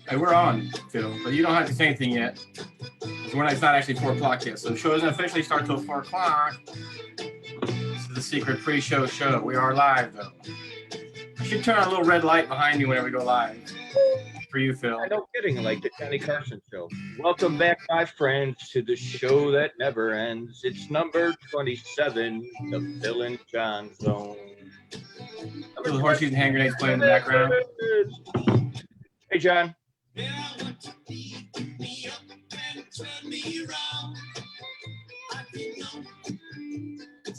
Hey, we're on, Phil, but you don't have to say anything yet. It's not actually 4 o'clock yet, so the show doesn't officially start till 4 o'clock. This is the secret pre-show show. We are live, though. I should turn on a little red light behind me whenever we go live. For you, Phil. No kidding, like the Johnny Carson show. Welcome back, my friends, to the show that never ends. It's number 27, the Phil and Jon Zone. The horseshoes and hand grenades playing in the background. Hey, John.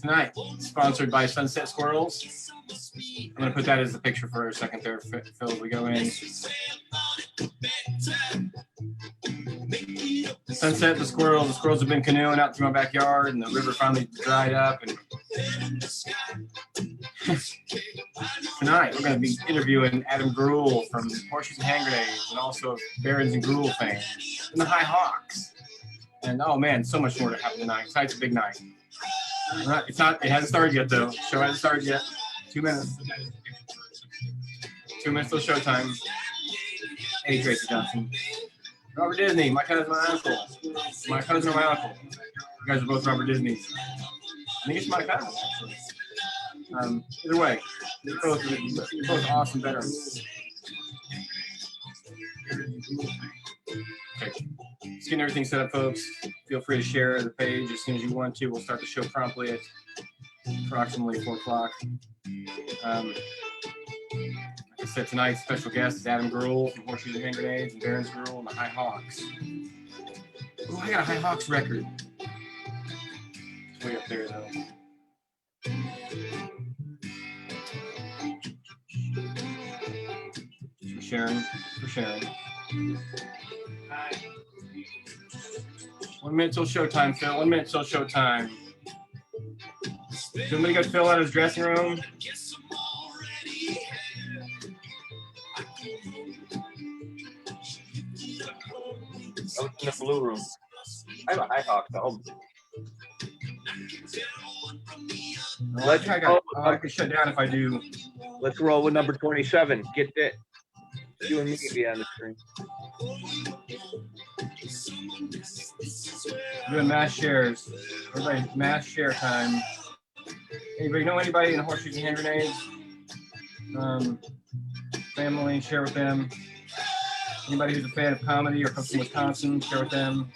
Tonight, sponsored by Sunset Squirrels. I'm going to put that as the picture for a second there, Phil, as we go in. Sunset, the squirrels have been canoeing out through my backyard, and the river finally dried up. And tonight, we're going to be interviewing Adam Greuel from Horseshoes and Hand Grenades, and also Berens and Greuel fans, and the High Hawks. And oh man, so much more to happen tonight. Tonight's a big night. It hasn't started yet, though. Show hasn't started yet. 2 minutes. 2 minutes till showtime. Hey, Tracy Johnson. Robert Disney, my cousin, my uncle. My cousin or my uncle. You guys are both Robert Disneys. I think it's my cousin, actually. Either way, you're both awesome veterans. Okay. Just getting everything set up, folks. Feel free to share the page as soon as you want to. We'll start the show promptly at approximately 4 o'clock. Like I said, tonight's special guest is Adam Greuel from Horseshoes and Hand Grenades, and Berens Greuel and the High Hawks. Oh, I got a High Hawks record. It's way up there, though. For sharing. 1 minute till showtime, Phil. 1 minute till showtime. Somebody got Phil out of his dressing room. I was in the blue room. I have a High Hawk, though. I can shut down if I do. Let's roll with number 27. Get that. You and me can be on the screen. Doing mass shares. Everybody, mass share time. Anybody know anybody in Horseshoes and Hand Grenades? Family, share with them. Anybody who's a fan of comedy or comes from Wisconsin, share with them.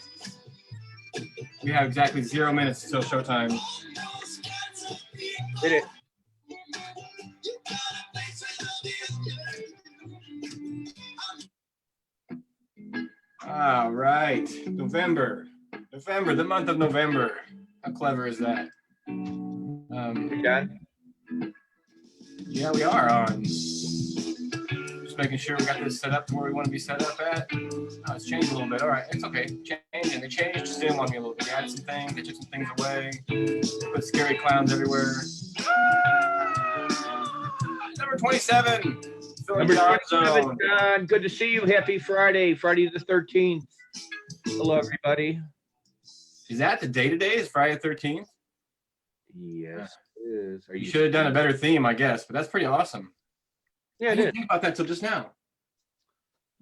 We have exactly 0 minutes until showtime. Hit it. All right, November, the month of November. How clever is that? You done? Yeah, we are on. Just making sure we got this set up to where we want to be set up at. Oh, it's changed a little bit. All right, it's okay. Changing. They changed just in on me a little bit. They added some things. They took some things away. They put scary clowns everywhere. Number 27. Number 27, John. Good to see you. Happy Friday, Friday the 13th. Hello, everybody. Is that the day today? Is Friday the 13th? Yes, it is. You should have done a better theme, I guess, but that's pretty awesome. Yeah, I didn't think about that till just now.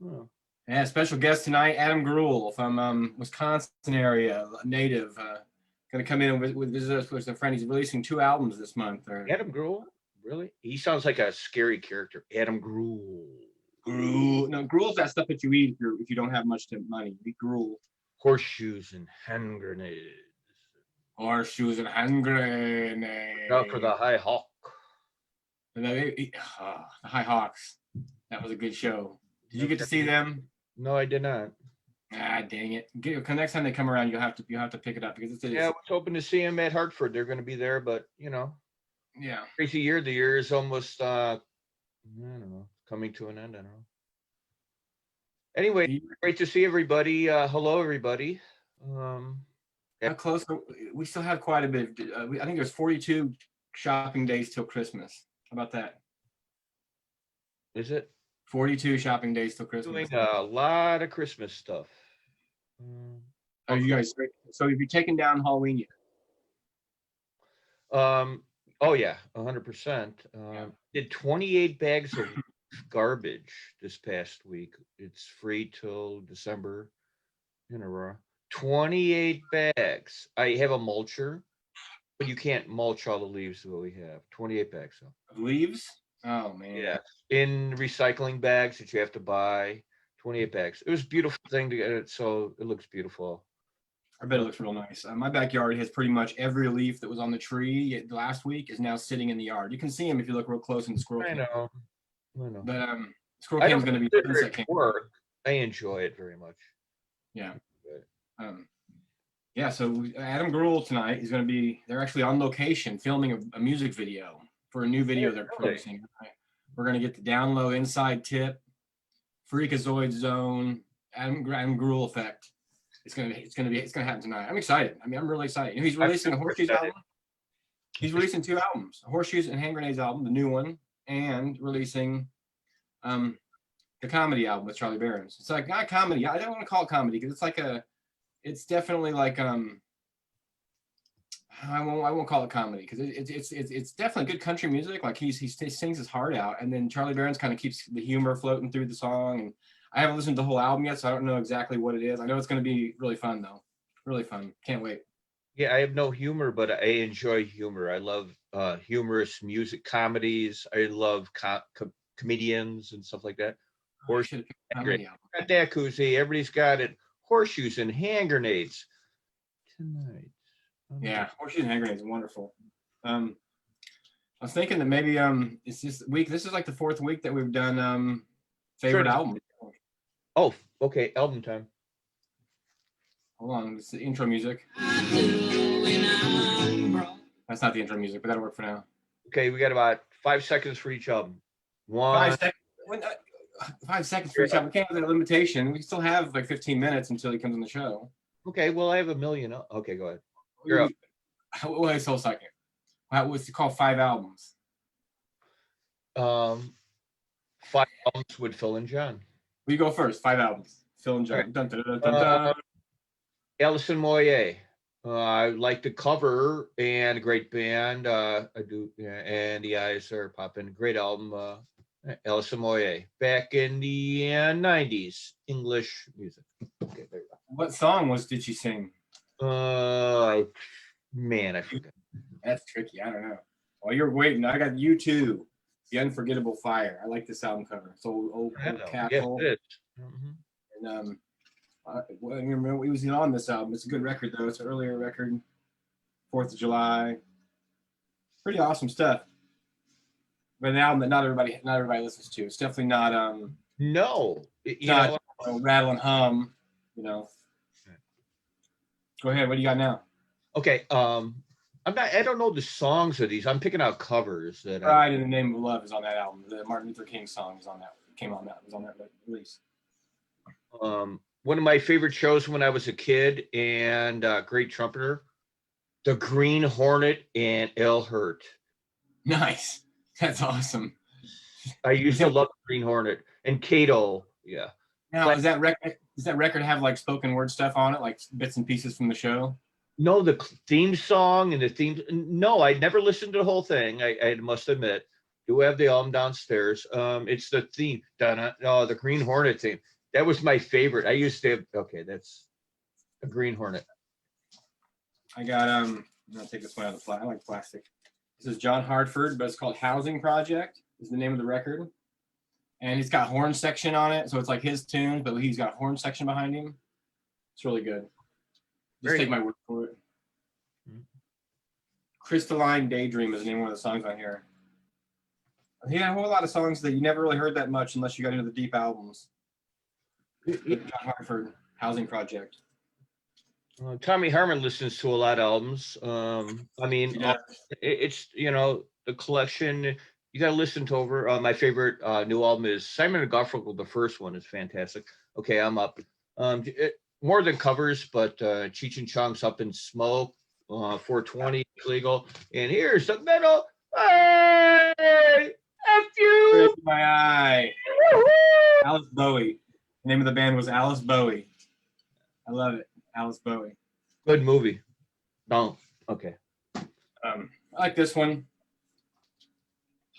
Oh. Yeah, special guest tonight, Adam Greuel from Wisconsin area, a native. Going to come in and visit us with a friend. He's releasing 2 albums this month. Adam Greuel? Really? He sounds like a scary character. Adam Greuel. Greuel. No, Gruel's that stuff that you eat if you don't have much money. Eat Greuel. Horseshoes and hand grenades. Horseshoes and hand grenades. Out for the High Hawk. The High Hawks. That was a good show. Did you get to see them? No, I did not. Ah, dang it! Next time they come around, you'll have to pick it up because it's. Yeah, I was hoping to see them at Hartford. They're going to be there, but you know. Yeah. Crazy year. The year is almost, I don't know, coming to an end. I don't know. Anyway, great to see everybody. Hello, everybody. How close? We still have quite a bit. I think there's 42 shopping days till Christmas. How about that? Is it? 42 shopping days till Christmas. Doing a lot of Christmas stuff. Are you guys? So have you taken down Halloween yet? Oh yeah, 100%. Did 28 bags of garbage this past week. It's free till December in Aurora. 28 bags. I have a mulcher, but you can't mulch all the leaves that we have. 28 bags though. Leaves? Oh man. Yeah. In recycling bags that you have to buy. 28 bags. It was a beautiful thing to get it, so it looks beautiful. I bet it looks real nice. My backyard has pretty much every leaf that was on the tree last week is now sitting in the yard. You can see them if you look real close in the squirrel I cam. know. I know. But squirrel I cam is don't going to be consider sunset it cam. work. I enjoy it very much. Yeah. Yeah. So Adam Greuel tonight is going to be. They're actually on location filming a music video for a new video they're producing. We're going to get the down low inside tip, Freakazoid Zone, Adam Greuel effect. It's gonna happen tonight. I'm excited. I mean, I'm really excited. You know, he's releasing a Horseshoes album. He's releasing 2 albums, a Horseshoes and Hand Grenades album, the new one, and releasing the comedy album with Charlie Berens. It's like not comedy. I don't want to call it comedy because it's definitely like I won't call it comedy because it's definitely good country music. Like he sings his heart out, and then Charlie Berens kind of keeps the humor floating through the song. And I haven't listened to the whole album yet, so I don't know exactly what it is. I know it's going to be really fun though. Really fun. Can't wait. Yeah, I have no humor, but I enjoy humor. I love humorous music, comedies. I love comedians and stuff like that. Horseshoes, got that koozie. Everybody's got it. Horseshoes and hand grenades tonight. Yeah, Horseshoes and Hand Grenades is wonderful. I was thinking that maybe it's this week. This is like the 4th week that we've done favorite album. Oh, okay, album time. Hold on, it's the intro music. That's not the intro music, but that'll work for now. Okay, we got about 5 seconds for each album. 5 seconds. 5 seconds for each album. We can't have that limitation. We still have like 15 minutes until he comes on the show. Okay, well, I have a million. Okay, go ahead. You're up. Wait a whole second. What's it called? 5 albums. 5 albums with Phil and John. We go first. 5 albums. Phil and John. Right. Dun, dun, dun, dun, dun. Alison Moyet. I like the cover and a great band. I do, yeah, and the eyes are popping. Great album. Alison Moyet. Back in the 90s, English music. Okay, there you go. What song did she sing? I forgot. That's tricky. I don't know. While you're waiting, I got U2, The Unforgettable Fire. I like this album cover. It's old Castle. Yes, it is. And I remember he was on this album. It's a good record though. It's an earlier record. 4th of July. Pretty awesome stuff. But an album that not everybody listens to. It's definitely not no. Not rattle and hum, you know. Go ahead. What do you got now? Okay. I don't know the songs of these. I'm picking out covers. Pride in the Name of Love is on that album. The Martin Luther King song is on that. Was on that release. One of my favorite shows when I was a kid and great trumpeter, the Green Hornet and El Hurt. Nice. That's awesome. I used to love the Green Hornet and Kato. Yeah. Now, does that record have like spoken word stuff on it, like bits and pieces from the show? No, the theme song and the theme. No, I never listened to the whole thing. I must admit. Do have the album downstairs. It's the theme. The Green Hornet theme. That was my favorite. I used to have, okay, that's a Green Hornet. I got I'm gonna take this one out of the plastic. I like plastic. This is John Hartford, but it's called Housing Project, is the name of the record. And he's got horn section on it, so it's like his tunes, but he's got horn section behind him. It's really good. Just take my word for it. Mm-hmm. Crystalline Daydream is the name of one of the songs on here. He had a whole lot of songs that you never really heard that much unless you got into the deep albums. John Hartford, Housing Project. Tommy Harmon listens to a lot of albums. It's the collection. You got to listen to over. My favorite new album is Simon and Garfunkel. The first one is fantastic. Okay, I'm up. More than covers, but Cheech and Chong's Up in Smoke, 420 legal. And here's the metal. Hey, F you. My eye. Alice Bowie. The name of the band was Alice Bowie. I love it. Alice Bowie. Good movie. No. Okay. I like this one.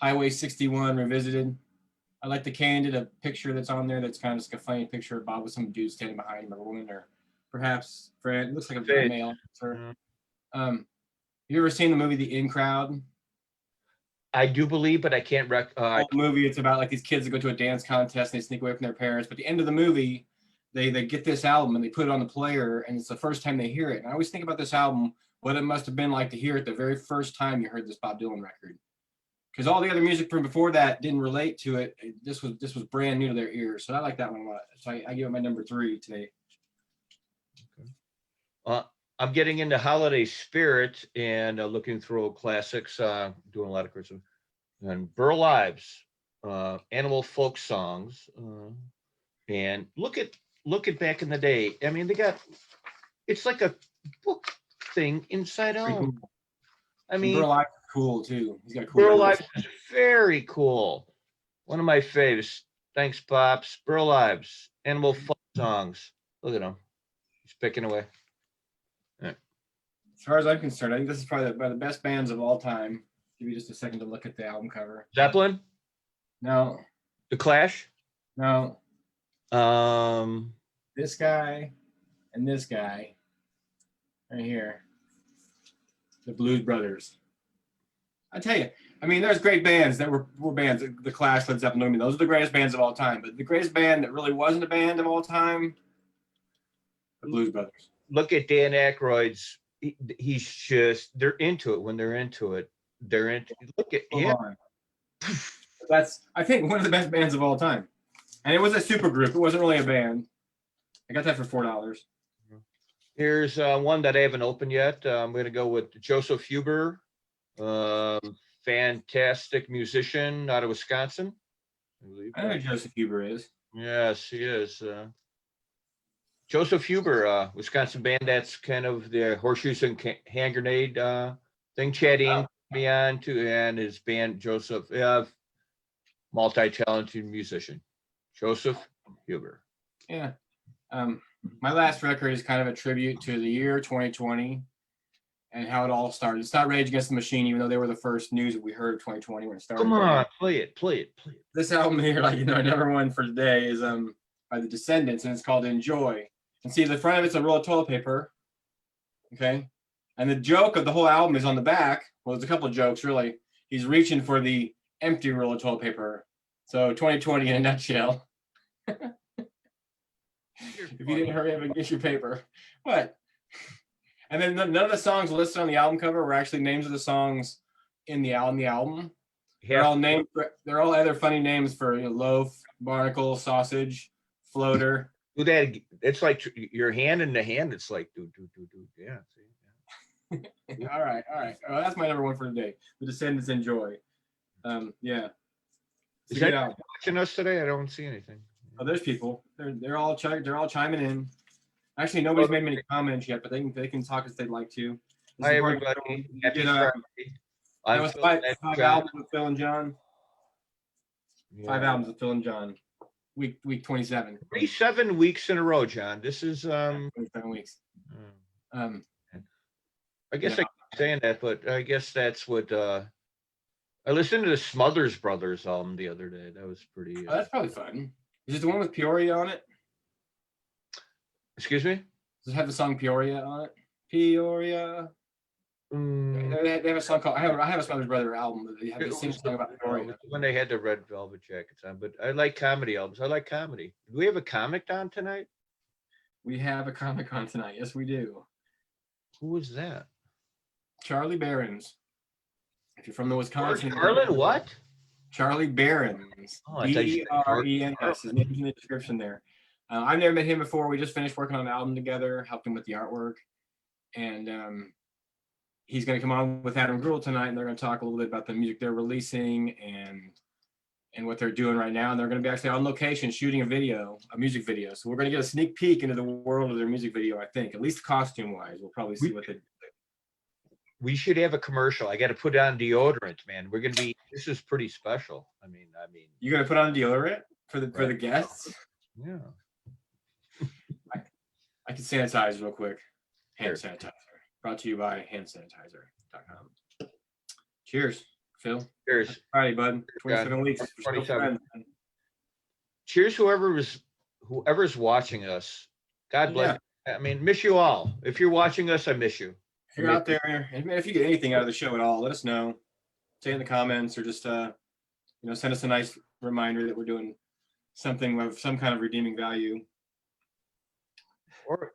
Highway 61 Revisited. I like the candid picture that's on there. That's kind of just like a funny picture of Bob with some dude standing behind him, or a woman, or perhaps Fred. It looks like a Fred. male. You ever seen the movie The In Crowd? I do believe, but I can't Whole movie, it's about like these kids that go to a dance contest and they sneak away from their parents. But at the end of the movie, they get this album and they put it on the player, and it's the first time they hear it. And I always think about this album, what it must have been like to hear it the very first time you heard this Bob Dylan record, because all the other music from before that didn't relate to it. This was brand new to their ears. So I like that one a lot. So I give it my number 3 today. I'm getting into holiday spirit and looking through old classics, doing a lot of Christmas and Burl Ives, animal folk songs, and look at back in the day. I mean, it's like a book thing inside out. Cool. I mean, Burl Ives is cool too. He's got a cool. Burl Ives is very cool. One of my faves. Thanks, Pops. Burl Ives, animal folk songs. Look at him. He's picking away. As far as I'm concerned, I think this is probably one of the best bands of all time. Give you just a second to look at the album cover. Zeppelin? No. The Clash? No. This guy and this guy right here. The Blues Brothers. I tell you, I mean, there's great bands that were bands. The Clash, Led Zeppelin, I mean, those are the greatest bands of all time. But the greatest band that really wasn't a band of all time, the Blues Brothers. Look at Dan Aykroyd's. He's just, they're into it. When they're into it, they're into it. Look at That's, I think, one of the best bands of all time. And it was a super group. It wasn't really a band. I got that for $4. Here's one that I haven't opened yet. I'm going to go with Joseph Huber, fantastic musician out of Wisconsin. I know who Joseph Huber is. Yes, he is. Joseph Huber, Wisconsin band. That's kind of the Horseshoes and Hand Grenade thing. Chatting me on to, and his band Joseph, multi-talented musician, Joseph Huber. Yeah. My last record is kind of a tribute to the year 2020 and how it all started. It's not Rage Against the Machine, even though they were the first news that we heard of 2020 when it started. Come on, play it. This album here, like, number one for today is by the Descendants, and it's called Enjoy. And see, the front of it's a roll of toilet paper, okay? And the joke of the whole album is on the back. Well, there's a couple of jokes, really. He's reaching for the empty roll of toilet paper. So 2020 in a nutshell. If you didn't hurry up and get your paper. What? And then none of the songs listed on the album cover were actually names of the songs in the album. They're all named. They're all other funny names for loaf, barnacle, sausage, floater. Do that. It's like your hand in the hand. It's like do. Yeah. See? Yeah. All right. Oh, that's my number one for today. The Descendants Enjoy. Yeah. Is that watching us today? I don't see anything. Oh, there's people. They're all chiming in. Actually, nobody's made many comments yet, but they can talk if they'd like to. Hi, everybody. Happy Friday. That was five albums with Phil and John. Yeah. 5 albums with Phil and John. Week 27. 27 weeks in a row, John. This is 27 weeks. I guess I keep saying that, but I guess that's what I listened to the Smothers Brothers album the other day. That was pretty. That's probably fun. Is it the one with Peoria on it? Excuse me? Does it have the song Peoria on it? Peoria. They have a song called. I have a Smothers Brother album. They have the same song about Peoria. When they had the red velvet jackets on, but I like comedy albums. I like comedy. Do we have a comic on tonight? We have a comic on tonight. Yes, we do. Who is that? Charlie Berens. If you're from the Wisconsin. Charlie what? Charlie Berens. Berens. His name's in the description there. I've never met him before. We just finished working on an album together, helped him with the artwork. And he's going to come on with Adam Greuel tonight, and they're going to talk a little bit about the music they're releasing and what they're doing right now. And they're going to be actually on location shooting a music video. So we're going to get a sneak peek into the world of their music video, I think, at least costume-wise. We'll probably see what they do. We should have a commercial. I got to put on deodorant, man. We're going to be, this is pretty special. I mean. You're going to put on deodorant for the guests? Yeah. I can sanitize real quick. Hand sanitizer. Brought to you by handsanitizer.com. Cheers, Phil. Cheers. All right, bud. 27 weeks. 27. cheers whoever's watching us. God bless. Yeah. I mean, miss you all. If you're watching us, I miss you. If you're out there, and if you get anything out of the show at all, let us know. Say it in the comments, or just send us a nice reminder that we're doing something of some kind of redeeming value.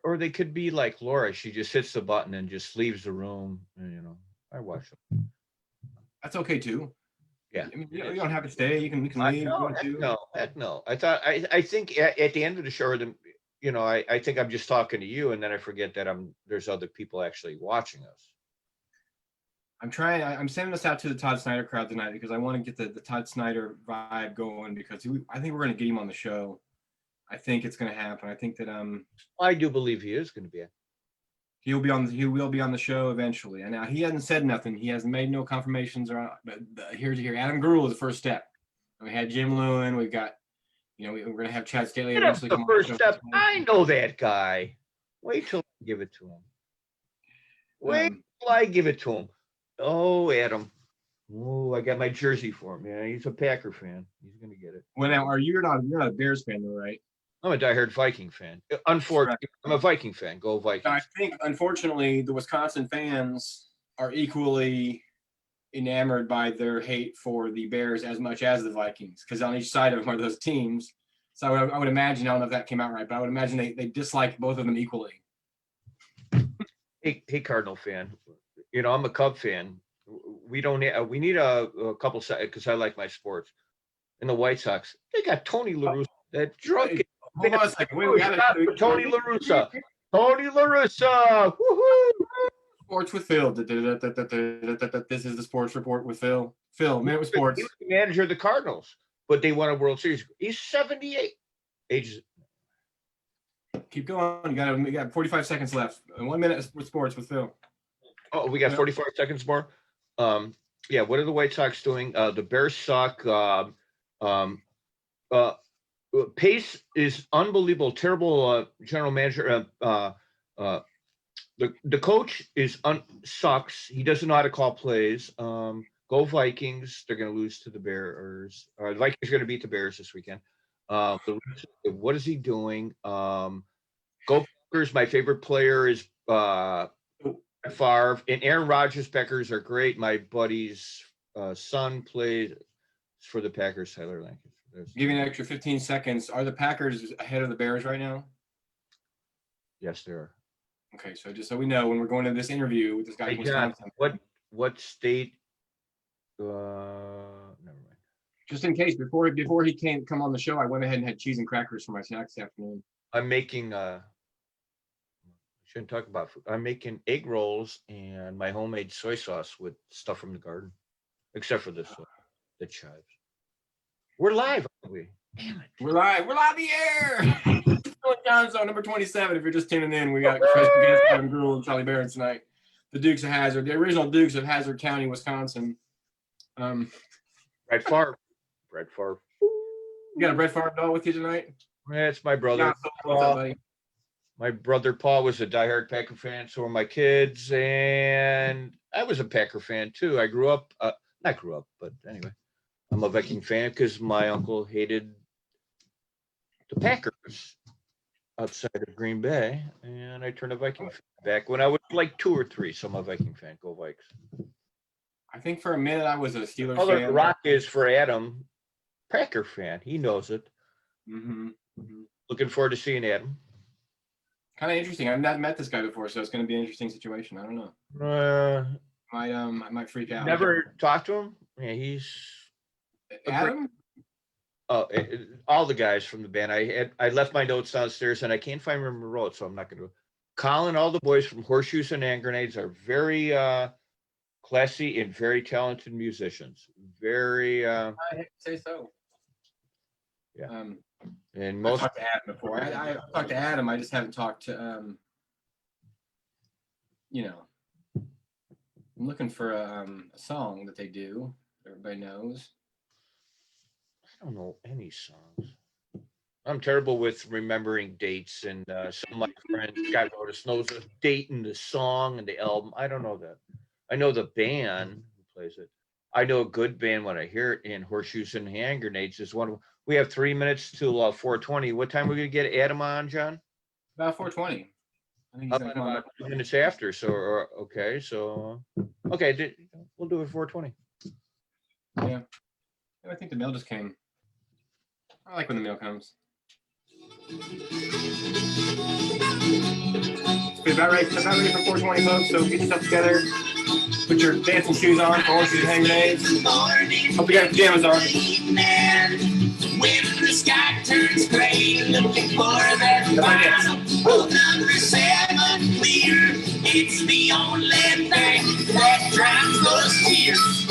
Or they could be like Laura. She just hits the button and just leaves the room. And, I watch them. That's okay too. Yeah. I mean, you don't have to stay. You can leave. Heck no. I think at the end of the show, I think I'm just talking to you, and then I forget that there's other people actually watching us. I'm sending this out to the Todd Snyder crowd tonight because I want to get the Todd Snyder vibe going, because I think we're going to get him on the show. I think it's going to happen. I think that I do believe he is going to be. He will be on the show eventually. And now he hasn't said nothing. He has made no confirmations but here's here. Adam Greuel is the first step. We had Jim Lewin. We've got, we're going to have Chad Staley eventually. The first step. I know that guy. Wait till I give it to him. Wait till I give it to him. Oh, Adam. Oh, I got my jersey for him. Yeah, he's a Packer fan. He's going to get it. Well, now, you're not a Bears fan, though, right? I'm a diehard Viking fan. Unfortunately, I'm a Viking fan. Go Vikings. I think, unfortunately, the Wisconsin fans are equally enamored by their hate for the Bears as much as the Vikings, because on each side of them are those teams. So I would imagine, I don't know if that came out right, but I would imagine they dislike both of them equally. Hey, Cardinal fan. I'm a Cub fan. We need a couple seconds because I like my sports. And the White Sox, they got Tony La Russa, that drunk. Hold on a second. We got Tony La Russa. Tony La Russa. Woohoo! Sports with Phil. This is the sports report with Phil. Phil, Minute with Sports. He was the manager of the Cardinals, but they won a World Series. He's 78. Keep going. We got 45 seconds left. 1 minute with sports with Phil. Oh, we got 45 seconds more. Yeah. What are the White Sox doing? The Bears suck. Pace is unbelievable. Terrible general manager. The coach sucks. He doesn't know how to call plays. Go Vikings. They're going to lose to the Bears. The Vikings are going to beat the Bears this weekend. What is he doing? Go Packers. My favorite player is Favre, and Aaron Rodgers. Packers are great. My buddy's son plays for the Packers. Tyler Lancaster. Give you an extra 15 seconds. Are the Packers ahead of the Bears right now? Yes, they are. Okay, so just so we know, when we're going to this interview with this guy from Wisconsin. What state? Never mind. Just in case, before he came come on the show, I went ahead and had cheese and crackers for my snacks this afternoon. I'm making shouldn't talk about food. I'm making egg rolls and my homemade soy sauce with stuff from the garden, except for this the chives. We're live, aren't we? Damn it. We're live the air. Jon Zone, number 27. If you're just tuning in, we got special guest Adam Greuel and Charlie Berens tonight. The Dukes of Hazzard, the original Dukes of Hazzard County, Wisconsin. Brett Favre. You got a Brett Favre doll with you tonight? Yeah, it's my brother. What's up, buddy? My brother Paul was a diehard Packer fan, so were my kids, and I was a Packer fan too. I grew up, not grew up, but anyway, I'm a Viking fan because my uncle hated the Packers outside of Green Bay, and I turned a Viking fan back when I was like 2 or 3. So I'm a Viking fan. Go Vikes. I think for a minute I was a Steelers fan. fan. Rock is for Adam, Packer fan. He knows it. Mm-hmm. Mm-hmm. Looking forward to seeing Adam. Kind of interesting. I've not met this guy before, so it's going to be an interesting situation. I don't know. I might freak out. Never talked to him. Yeah, he's Adam. All the guys from the band. I left my notes downstairs and I can't find where I wrote, so I'm not going to. Colin, all the boys from Horseshoes and Hand Grenades are very classy and very talented musicians. Very. I say so. Yeah. And most. I've talked to Adam before. I talked to Adam. I just haven't talked to. I'm looking for a song that they do. Everybody knows. I don't know any songs. I'm terrible with remembering dates, and some of my friends, Scott Rodas, knows the date and the song and the album. I don't know that. I know the band who plays it. I know a good band when I hear it. In Horseshoes and Hand Grenades is one of them. We have 3 minutes till 4:20. What time are we gonna get Adam on, John? About 4:20. I think he's gonna come on. About 2 minutes after. So, okay, so okay, we'll do it 4:20. Yeah. I think the mail just came. I like when the mail comes. It's about ready for 4:20, folks. So get yourself together. Put your dancing shoes on, horses and hand grenades. Hope you got pajamas on. When the sky turns gray, looking for that final number 7 clear. It's the only thing that drives those tears.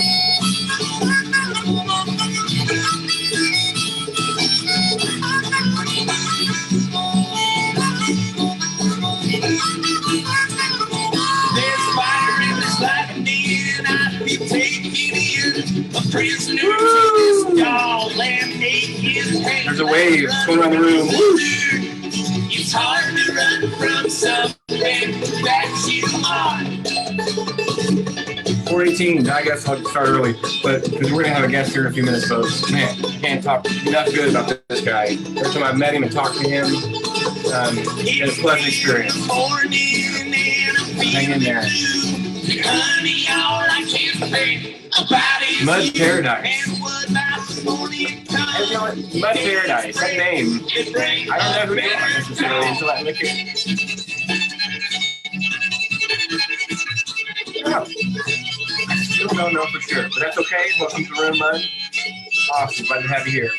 There's fire in this lightning, I feel taken in. A prisoner to this doll and make his head. There's a wave going around the room. It's hard to run from something that you are. 4:18. I guess I'll start early, but because we're gonna have a guest here in a few minutes, folks. Man, I can't talk enough good about this guy. Every time I've met him and talked to him, it's a pleasant experience. Hang in there. Mud Paradise. Mud Paradise. That name. I don't know who they are necessarily until I look at it. Still don't know for sure, but that's okay. Welcome to the room, Mud. Awesome. Glad to have you here.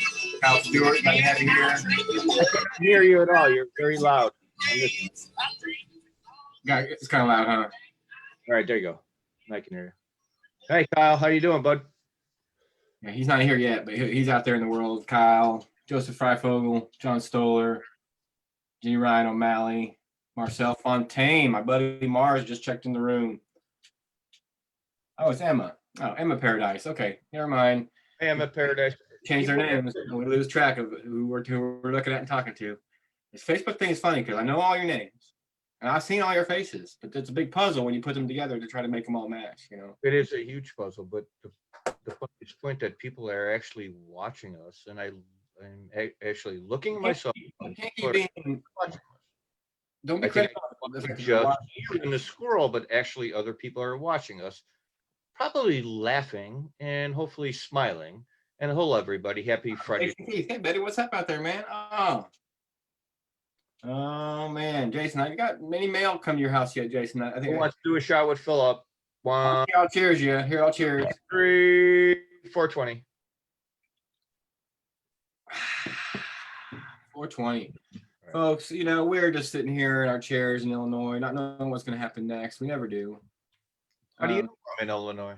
Kyle Stewart, glad to have you here. I can't hear you at all. You're very loud. Yeah, it's kind of loud, huh? All right, there you go. I can hear you. Hey, Kyle, how you doing, bud? Yeah, he's not here yet, but he's out there in the world. Kyle, Joseph Freifogel, John Stoller, G. Ryan O'Malley, Marcel Fontaine, my buddy Mars just checked in the room. Oh, it's Emma. Oh, Emma Paradise. Okay, never mind. Hey, Emma Paradise. Change their names, and we lose track of who we're looking at and talking to. This Facebook thing is funny because I know all your names and I've seen all your faces, but it's a big puzzle when you put them together to try to make them all match. You know, it is a huge puzzle, but the point that people are actually watching us, and I'm actually looking at myself. Don't be critical. Just in the squirrel, but actually other people are watching us, probably laughing and hopefully smiling. And hello, everybody. Happy Friday. Hey, Betty, what's up out there, man? Oh man, Jason, have you got many mail come to your house yet, Jason? I think. Who wants to do a shot with Philip? One. I'll cheers you. Here, I'll cheers. 3, 420. 420. Right. Folks, you know, we're just sitting here in our chairs in Illinois, not knowing what's going to happen next. We never do. How do you know I'm in Illinois?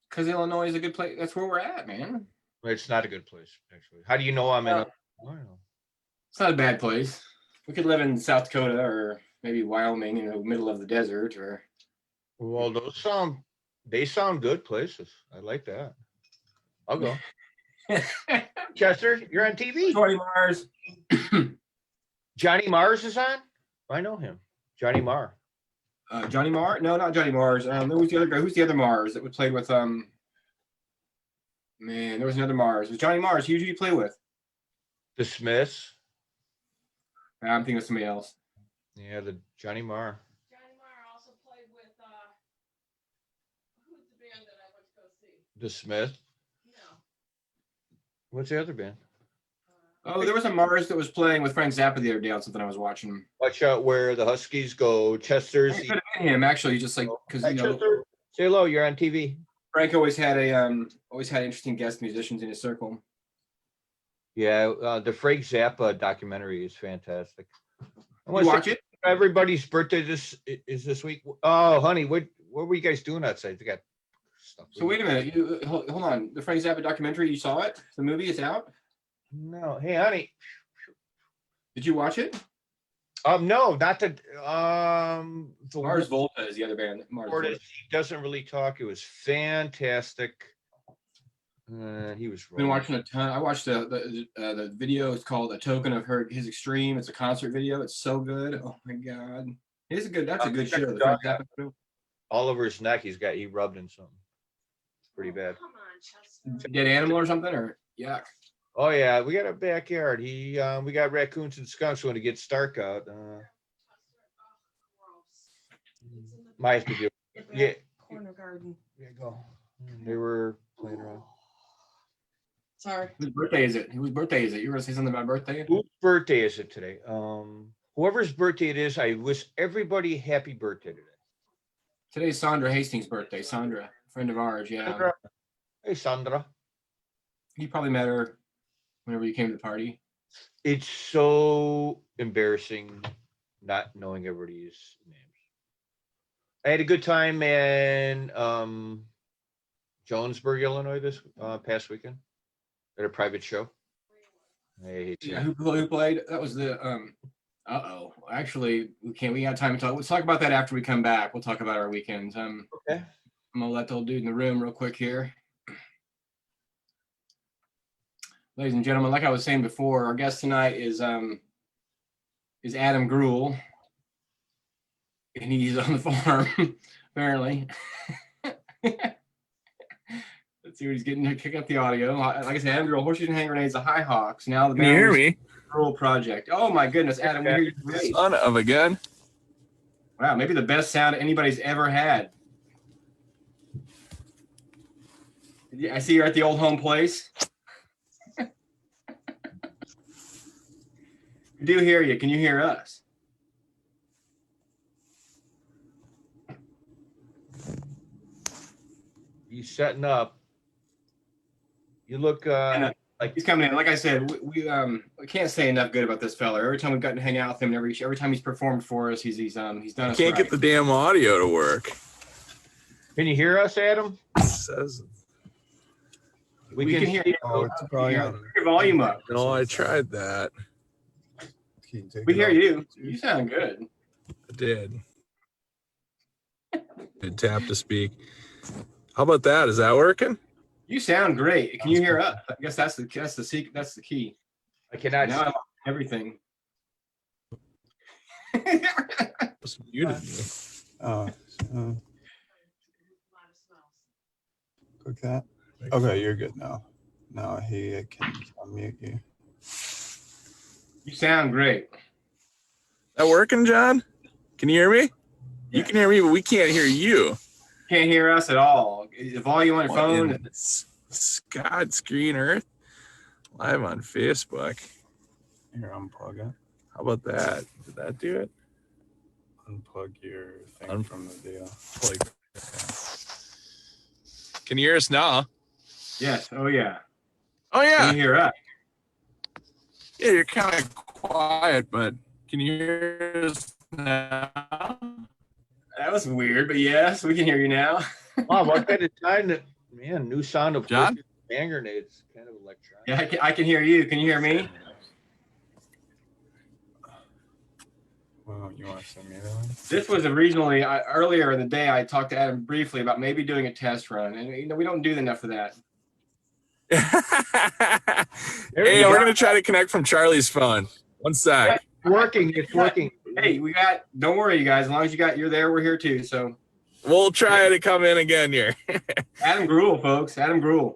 Because Illinois is a good place. That's where we're at, man. It's not a good place, actually. How do you know I'm in Illinois? It's not a bad place. We could live in South Dakota or maybe Wyoming in the middle of the desert, or. Well, they sound good places. I like that. I'll go. Chester, you're on TV. Johnny Mars. Johnny Mars is on? I know him. Johnny Marr. Johnny Marr? No, not Johnny Mars. Who's the other guy? Who's the other Mars that we played with? Man, there was another Mars. It was Johnny Mars. Who did you play with? The Smiths. I'm thinking of somebody else. Yeah, the Johnny Marr. Johnny Marr also played with who's the band that I went to go see? The Smiths. No. What's the other band? Oh, there was a Mars that was playing with Frank Zappa the other day on something I was watching. Watch out where the Huskies go. Chester's. It could have been him actually, just like because Hey, Chester, say hello. You're on TV. Frank always had interesting guest musicians in his circle. Yeah, the Frank Zappa documentary is fantastic. I want to watch it. Everybody's birthday is this week. Oh, honey, what were you guys doing outside? They got stuff. So wait a minute. You hold on. The Frank Zappa documentary. You saw it? The movie is out. No, hey, honey. Did you watch it? No, not the Mars Volta is the other band. Mars Volta. He doesn't really talk. It was fantastic. He was been watching a ton. I watched the video. It's called "A Token of His Extreme." It's a concert video. It's so good. Oh my god, it's a good. That's a good show. All over his neck, he rubbed in something. It's pretty bad. Come on, Chester. Dead animal or something, or yuck. Oh yeah, we got a backyard. We got raccoons and skunks when it gets dark out. My husband did. Yeah. Corner garden. There you go. They were playing around. Sorry. Whose birthday is it? Whose birthday is it? You were gonna say something about birthday? Whose birthday is it today? Whoever's birthday it is, I wish everybody happy birthday today. Today's Sandra Hastings' birthday. Sandra, friend of ours. Yeah, Sandra. Hey, Sandra. you probably met her whenever you came to the party. It's so embarrassing not knowing everybody's names. I had a good time in Jonesburg, Illinois this past weekend at a private show. Yeah, who played? That was the Actually, we got time to talk. Let's talk about that after we come back. We'll talk about our weekends. Okay. I'm gonna let the old dude in the room real quick here. Ladies and gentlemen, like I was saying before, our guest tonight is Adam Greuel, and he's on the farm apparently. Let's see what he's getting to kick up the audio. Like I said, Adam Greuel, Horseshoes and Hand Grenades, the High Hawks. Now the Can you hear me? Greuel Project. Oh my goodness, Adam, we hear you great. Son of a gun. Wow, maybe the best sound anybody's ever had. Yeah, I see you're at the old home place. We do hear you. Can you hear us? He's setting up. You look like He's coming in. Like I said, we can't say enough good about this fella. Every time we've gotten to hang out with him, and every time he's performed for us, he's done us Can't right. get the damn audio to work. Can you hear us, Adam? It says We can hear you. Oh, it's probably Your on. volume up. no, I tried that. Can you take We it hear off? you. You sound good. I did. Good tap to speak. How about that? Is that working? You sound great. Can you hear us? I guess that's the secret. That's the key. I cannot. Now I'm on everything. Just muted me. Oh, click that. Okay, you're good now. Now he can unmute you. You sound great. That working, John? Can you hear me? You Yeah. can hear me, but we can't hear you. Can't hear us at all. Is the volume on your What in phone? Scott Screen Earth live on Facebook. Here, unplug it. How about that? Did that do it? Unplug your thing from the deal. Can you hear us now? Yes. Oh yeah. Oh Can yeah. you hear us? Yeah, you're kind of quiet, but can you hear us now? That was weird, but yes, we can hear you now. Wow, what kind of time that new sound of John? Horseshoes and Hand Grenades, kind of electronic. Yeah, I can hear you. Can you hear me? Well, you want to send me that one? This was originally earlier in the day. I talked to Adam briefly about maybe doing a test run, and we don't do enough of that. Hey, we're gonna try to connect from Charlie's phone. One sec. It's working. It's working. Hey, don't worry, you guys. As long as you're there, we're here too. So We'll try to come in again here. Adam Greuel, folks. Adam Greuel.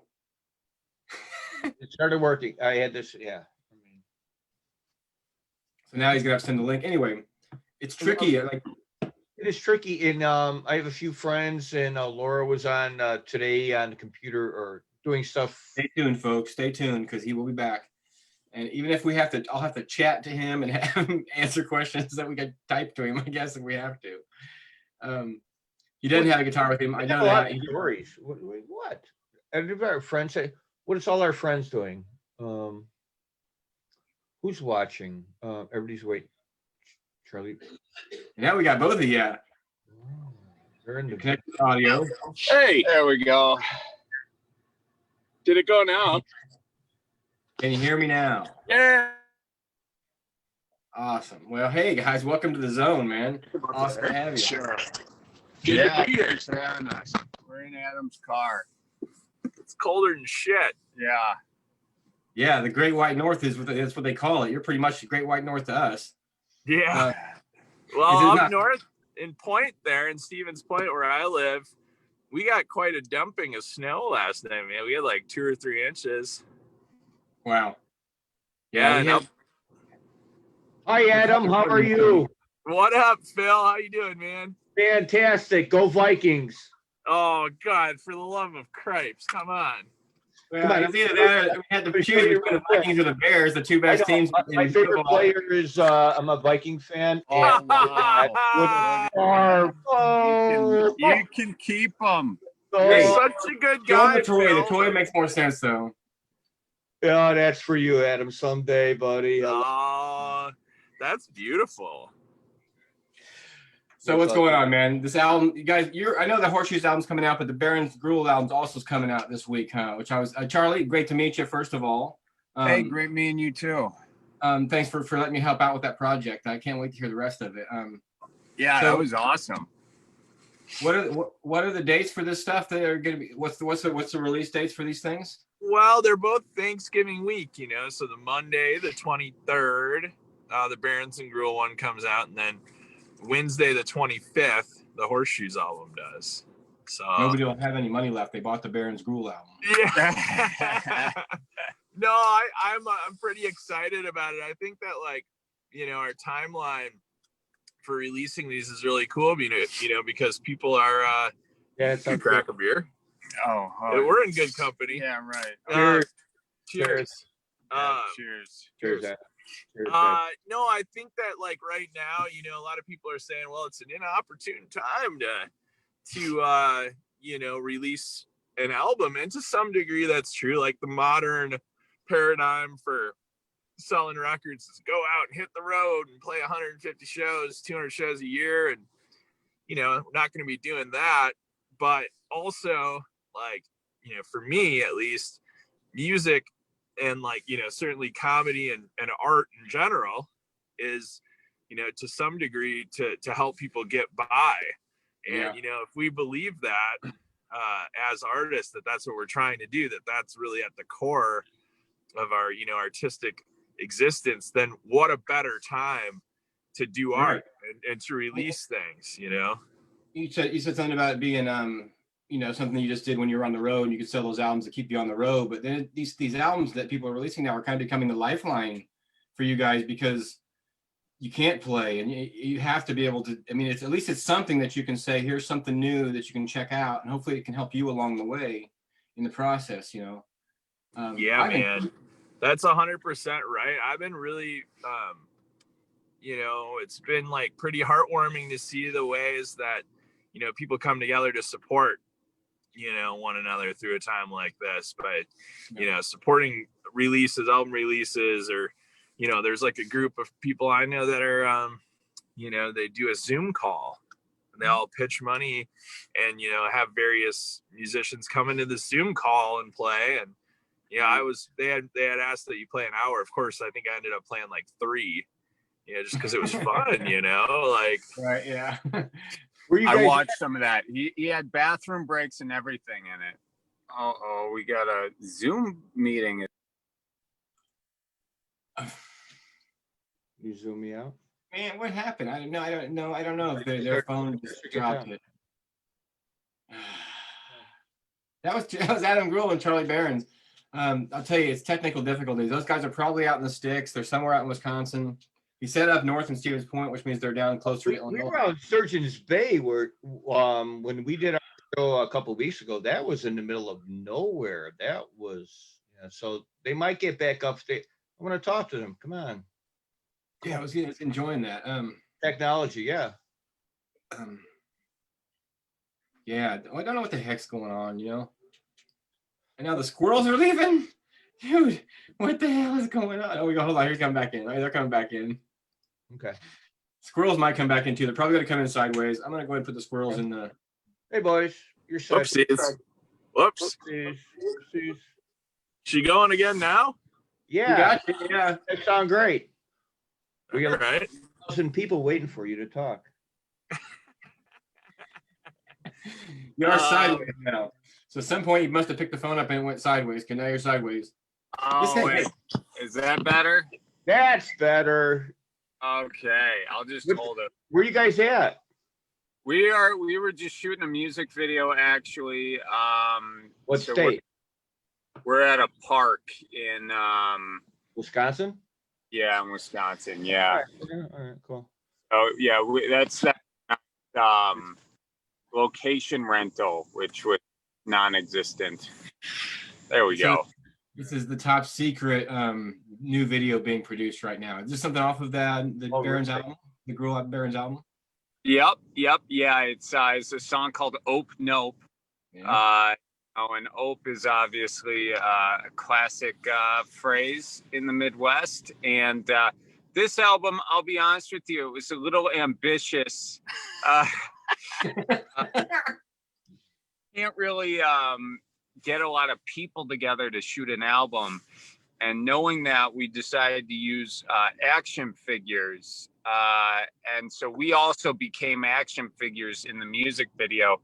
It started working. I had this. Yeah. So now he's gonna have to send the link. Anyway, it's tricky. Like It is tricky. And I have a few friends, and Laura was on today on the computer or doing stuff. stay tuned, folks. Stay tuned because he will be back. And even if we have to, I'll have to chat to him and have him answer questions that we can type to him. I guess if we have to. He doesn't have a guitar with him. I I know know a lot that. of stories. What? And our friends say, what is all our friends doing? Who's watching? Everybody's waiting. Charlie. Now we got both of you. They're in the Connected audio. Hey, there we go. Did it go now? Can you hear me now? Yeah. Awesome. Well, hey guys, welcome to the zone, man. Awesome to have you. Sure. Good Yeah, to be here. thanks for having us. We're in Adam's car. It's colder than shit. Yeah. Yeah, the Great White North that's what they call it. You're pretty much the Great White North to us. Yeah. Uh, Well, Is it up not- north in Point there, in Stevens Point where I live, we got quite a dumping of snow last night, man. We had like 2 or 3 inches. Wow. Yeah, we no. had- Hi, Adam. How are you? What up, Phil? How you doing, man? Fantastic. Go Vikings. Oh God, for the love of cripes, come on. Well, Come on, it's either that or we had to I'm choose sure you between the will. Vikings or the Bears, the two I best know, teams my in favorite football. player is I'm a Viking fan. Oh, And wow. Oh, You can keep them. You're Hey, such a good Go guy, on the toy. The Phil. toy makes more sense though. yeah, that's for you, Adam. Someday, buddy. Oh, that's beautiful. So what's going on, man? This album, you guys, I know the Horseshoes album's coming out, but the Berens Greuel album's also coming out this week, huh? Which I was Charlie, great to meet you, first of all. Hey, great meeting you too. Thanks for letting me help out with that project. I can't wait to hear the rest of it. Yeah, So- that was awesome. What are the dates for this stuff that are going to be? What's the release dates for these things? Well, they're both Thanksgiving week, you know. So the Monday, the 23rd, the Berens and Greuel one comes out, and then Wednesday, the 25th, the Horseshoes album does. So Nobody will have any money left. They bought the Berens Greuel album. yeah. No, I'm pretty excited about it. I think that, like, you know, our timeline for releasing these is really cool. You know, because people are Yeah, it's you crack a beer. Oh, We're in good company. yeah, right. Cheers. Cheers. Cheers. Cheers, Adam. Cheers, Adam. No, I think that, like, right now, you know, a lot of people are saying, well, it's an inopportune time to you know, release an album. And to some degree that's true. Like, the modern paradigm for selling records is go out and hit the road and play 150 shows, 200 shows a year. And, you know, we're not going to be doing that. But also, like, you know, for me at least, music and, like, you know, certainly comedy and art in general is, you know, to some degree to help people get by. And, Yeah. you know, if we believe that as artists, that's what we're trying to do, that's really at the core of our, you know, artistic existence, then what a better time to do art and to release things, you know? You said something about it being you know, something you just did when you were on the road and you could sell those albums to keep you on the road. But then these albums that people are releasing now are kind of becoming the lifeline for you guys because you can't play and you have to be able to. I mean, it's at least it's something that you can say, here's something new that you can check out, and hopefully it can help you along the way in the process, you know. Yeah, man, that's 100% right. I've been really, you know, it's been, like, pretty heartwarming to see the ways that, you know, people come together to support, you know, one another through a time like this. But, you know, supporting releases, album releases, or, you know, there's, like, a group of people I know that are, you know, they do a Zoom call. They all pitch money and, you know, have various musicians come into the Zoom call and play. And, yeah, they had asked that you play an hour. Of course, I think I ended up playing like 3, you know, just because it was fun, you know, like. Right, yeah. I watched some of that. He had bathroom breaks and everything in it. Oh, we got a Zoom meeting. You zoom me out. Man, what happened? I don't know if their phone just dropped it. That was Adam Greuel and Charlie Berens. I'll tell you, it's technical difficulties. Those guys are probably out in the sticks. They're somewhere out in Wisconsin. He set up north in Stevens Point, which means they're down closer to Illinois. We were out Surgeons Bay where when we did our show a couple of weeks ago, that was in the middle of nowhere. That was, yeah, so they might get back up. I want to talk to them. Come on. Yeah, I was enjoying that. Technology, yeah. Yeah, I don't know what the heck's going on, you know? And now the squirrels are leaving? Dude, what the hell is going on? Oh, we go, hold on, here's coming back in. Right, they're coming back in. Okay. Squirrels might come back in too. They're probably going to come in sideways. I'm going to go ahead and put the squirrels in the... Hey, boys. You're set. Whoopsies. Whoops. Whoopsies. She going again now? Yeah. You got it, yeah. That sound great. We got All right. 1,000 people waiting for you to talk. You're sideways now. So at some point you must have picked the phone up and it went sideways, because now you're sideways. Oh, wait. Is that better? That's better. Okay, I'll just hold it. Where you guys at? We were just shooting a music video, actually. What so state? We're at a park in Wisconsin? yeah, in Wisconsin. Yeah. All right, cool. Oh yeah, that's that location rental, which was non-existent. There we So go. this is the top secret new video being produced right now. Is this something off of the Oh, Berens really? album, the Greuel and Berens album? Yep. Yeah, it's a song called Ope Nope. Yeah. And Ope is obviously a classic phrase in the Midwest. And this album, I'll be honest with you, it was a little ambitious. Can't really get a lot of people together to shoot an album. And knowing that, we decided to use action figures. And so we also became action figures in the music video.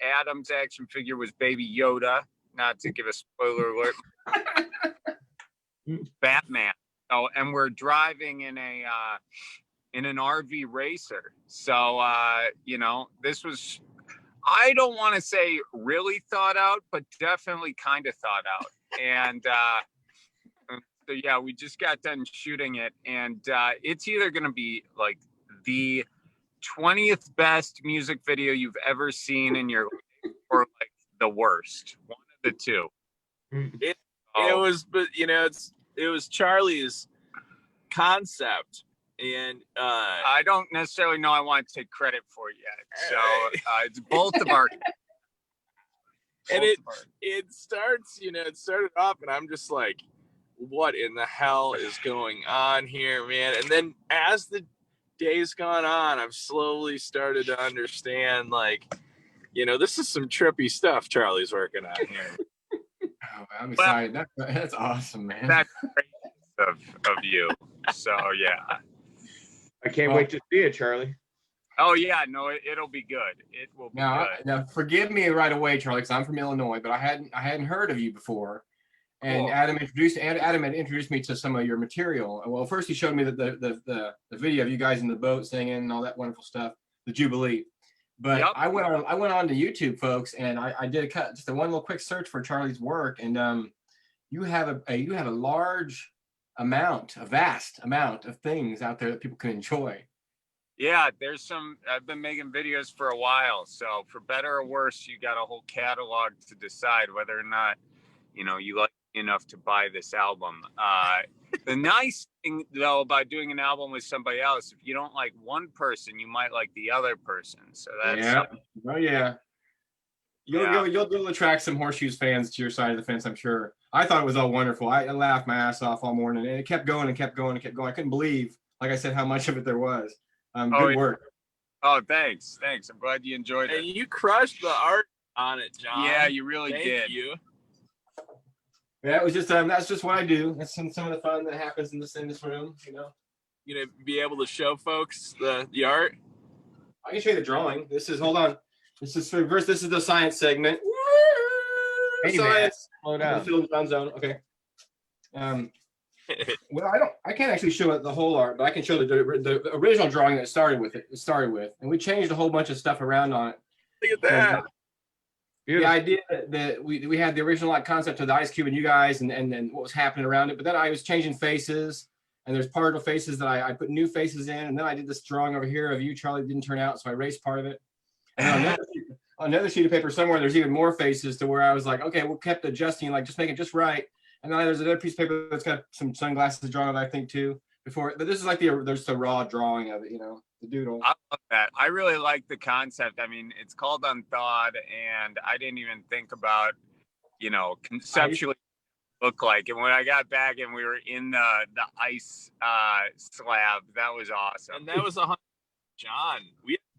Adam's action figure was Baby Yoda, not to give a spoiler alert. Batman. Oh, and we're driving in an RV racer. So this was, I don't want to say really thought out, but definitely kind of thought out. And so yeah, we just got done shooting it, and it's either going to be like the 20th best music video you've ever seen in your life, or like the worst. One of the two. It was, but it was Charlie's concept, and I don't necessarily know I want to take credit for it yet. So it's both of our. And it starts, it started off, and I'm just like, what in the hell is going on here, man? And then as the days gone on, I've slowly started to understand, like, this is some trippy stuff Charlie's working on here. Oh, I'm excited. That's awesome, man. That's great of you. So yeah. I can't wait to see it, Charlie. Oh yeah, no, it'll be good. It will be good. Now, forgive me right away, Charlie, because I'm from Illinois, but I hadn't heard of you before. And Cool. Adam had introduced me to some of your material. Well, first he showed me the video of you guys in the boat singing and all that wonderful stuff, the Jubilee. But Yep. I went on to YouTube, folks, and I did just a one little quick search for Charlie's work, and you have a large amount, a vast amount of things out there that people can enjoy. Yeah, I've been making videos for a while, so for better or worse, you got a whole catalog to decide whether or not, you like me enough to buy this album. The nice thing though about doing an album with somebody else, if you don't like one person, you might like the other person. So that's Oh yeah. You'll attract some Horseshoes fans to your side of the fence, I'm sure. I thought it was all wonderful. I laughed my ass off all morning, and it kept going and kept going and kept going. I couldn't believe, like I said, how much of it there was. Good work. Oh, thanks. I'm glad you enjoyed it. And you crushed the art on it, John. Yeah, you really Thank did. you. Yeah, it was just that's just what I do. That's some of the fun that happens in this room. You know, be able to show folks the art. I can show you the drawing. Hold on. This is the science segment. Hey, Science. Slow down. Jon Zone. Okay. Well, I can't actually show the whole art, but I can show the original drawing that it started with, and we changed a whole bunch of stuff around on it. Look at that. The idea that we had the original concept of the ice cube and you guys, and what was happening around it, but then I was changing faces, and there's particle faces that I put new faces in, and then I did this drawing over here of you, Charlie, didn't turn out, so I erased part of it. And on another sheet of paper somewhere, there's even more faces to where I was like, okay, we kept adjusting, like just make it just right. And then there's another piece of paper that's got some sunglasses drawn on it, I think, too. But this is like there's the raw drawing of it, the doodle. I love that. I really like the concept. I mean, it's called Unthawed, and I didn't even think about, conceptually look like. And when I got back and we were in the ice slab, that was awesome. And that was John.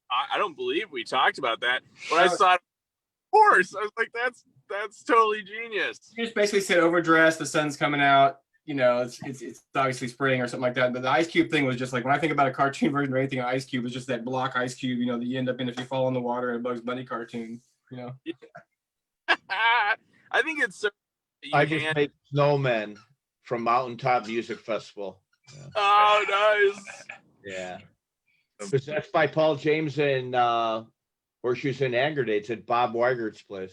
I don't believe we talked about that. When I saw it, of course, I was like, that's totally genius. You just basically said overdressed, the sun's coming out, it's obviously spring or something like that. But the ice cube thing was just like, when I think about a cartoon version of anything, Ice Cube is just that block ice cube, that you end up in if you fall in the water in a Bugs Bunny cartoon, I think it's so. I just make snowmen from Mountaintop Music Festival. Yeah. Oh, nice. Yeah. That's by Paul James and Horseshoes and Anger Dates at Bob Weigert's place.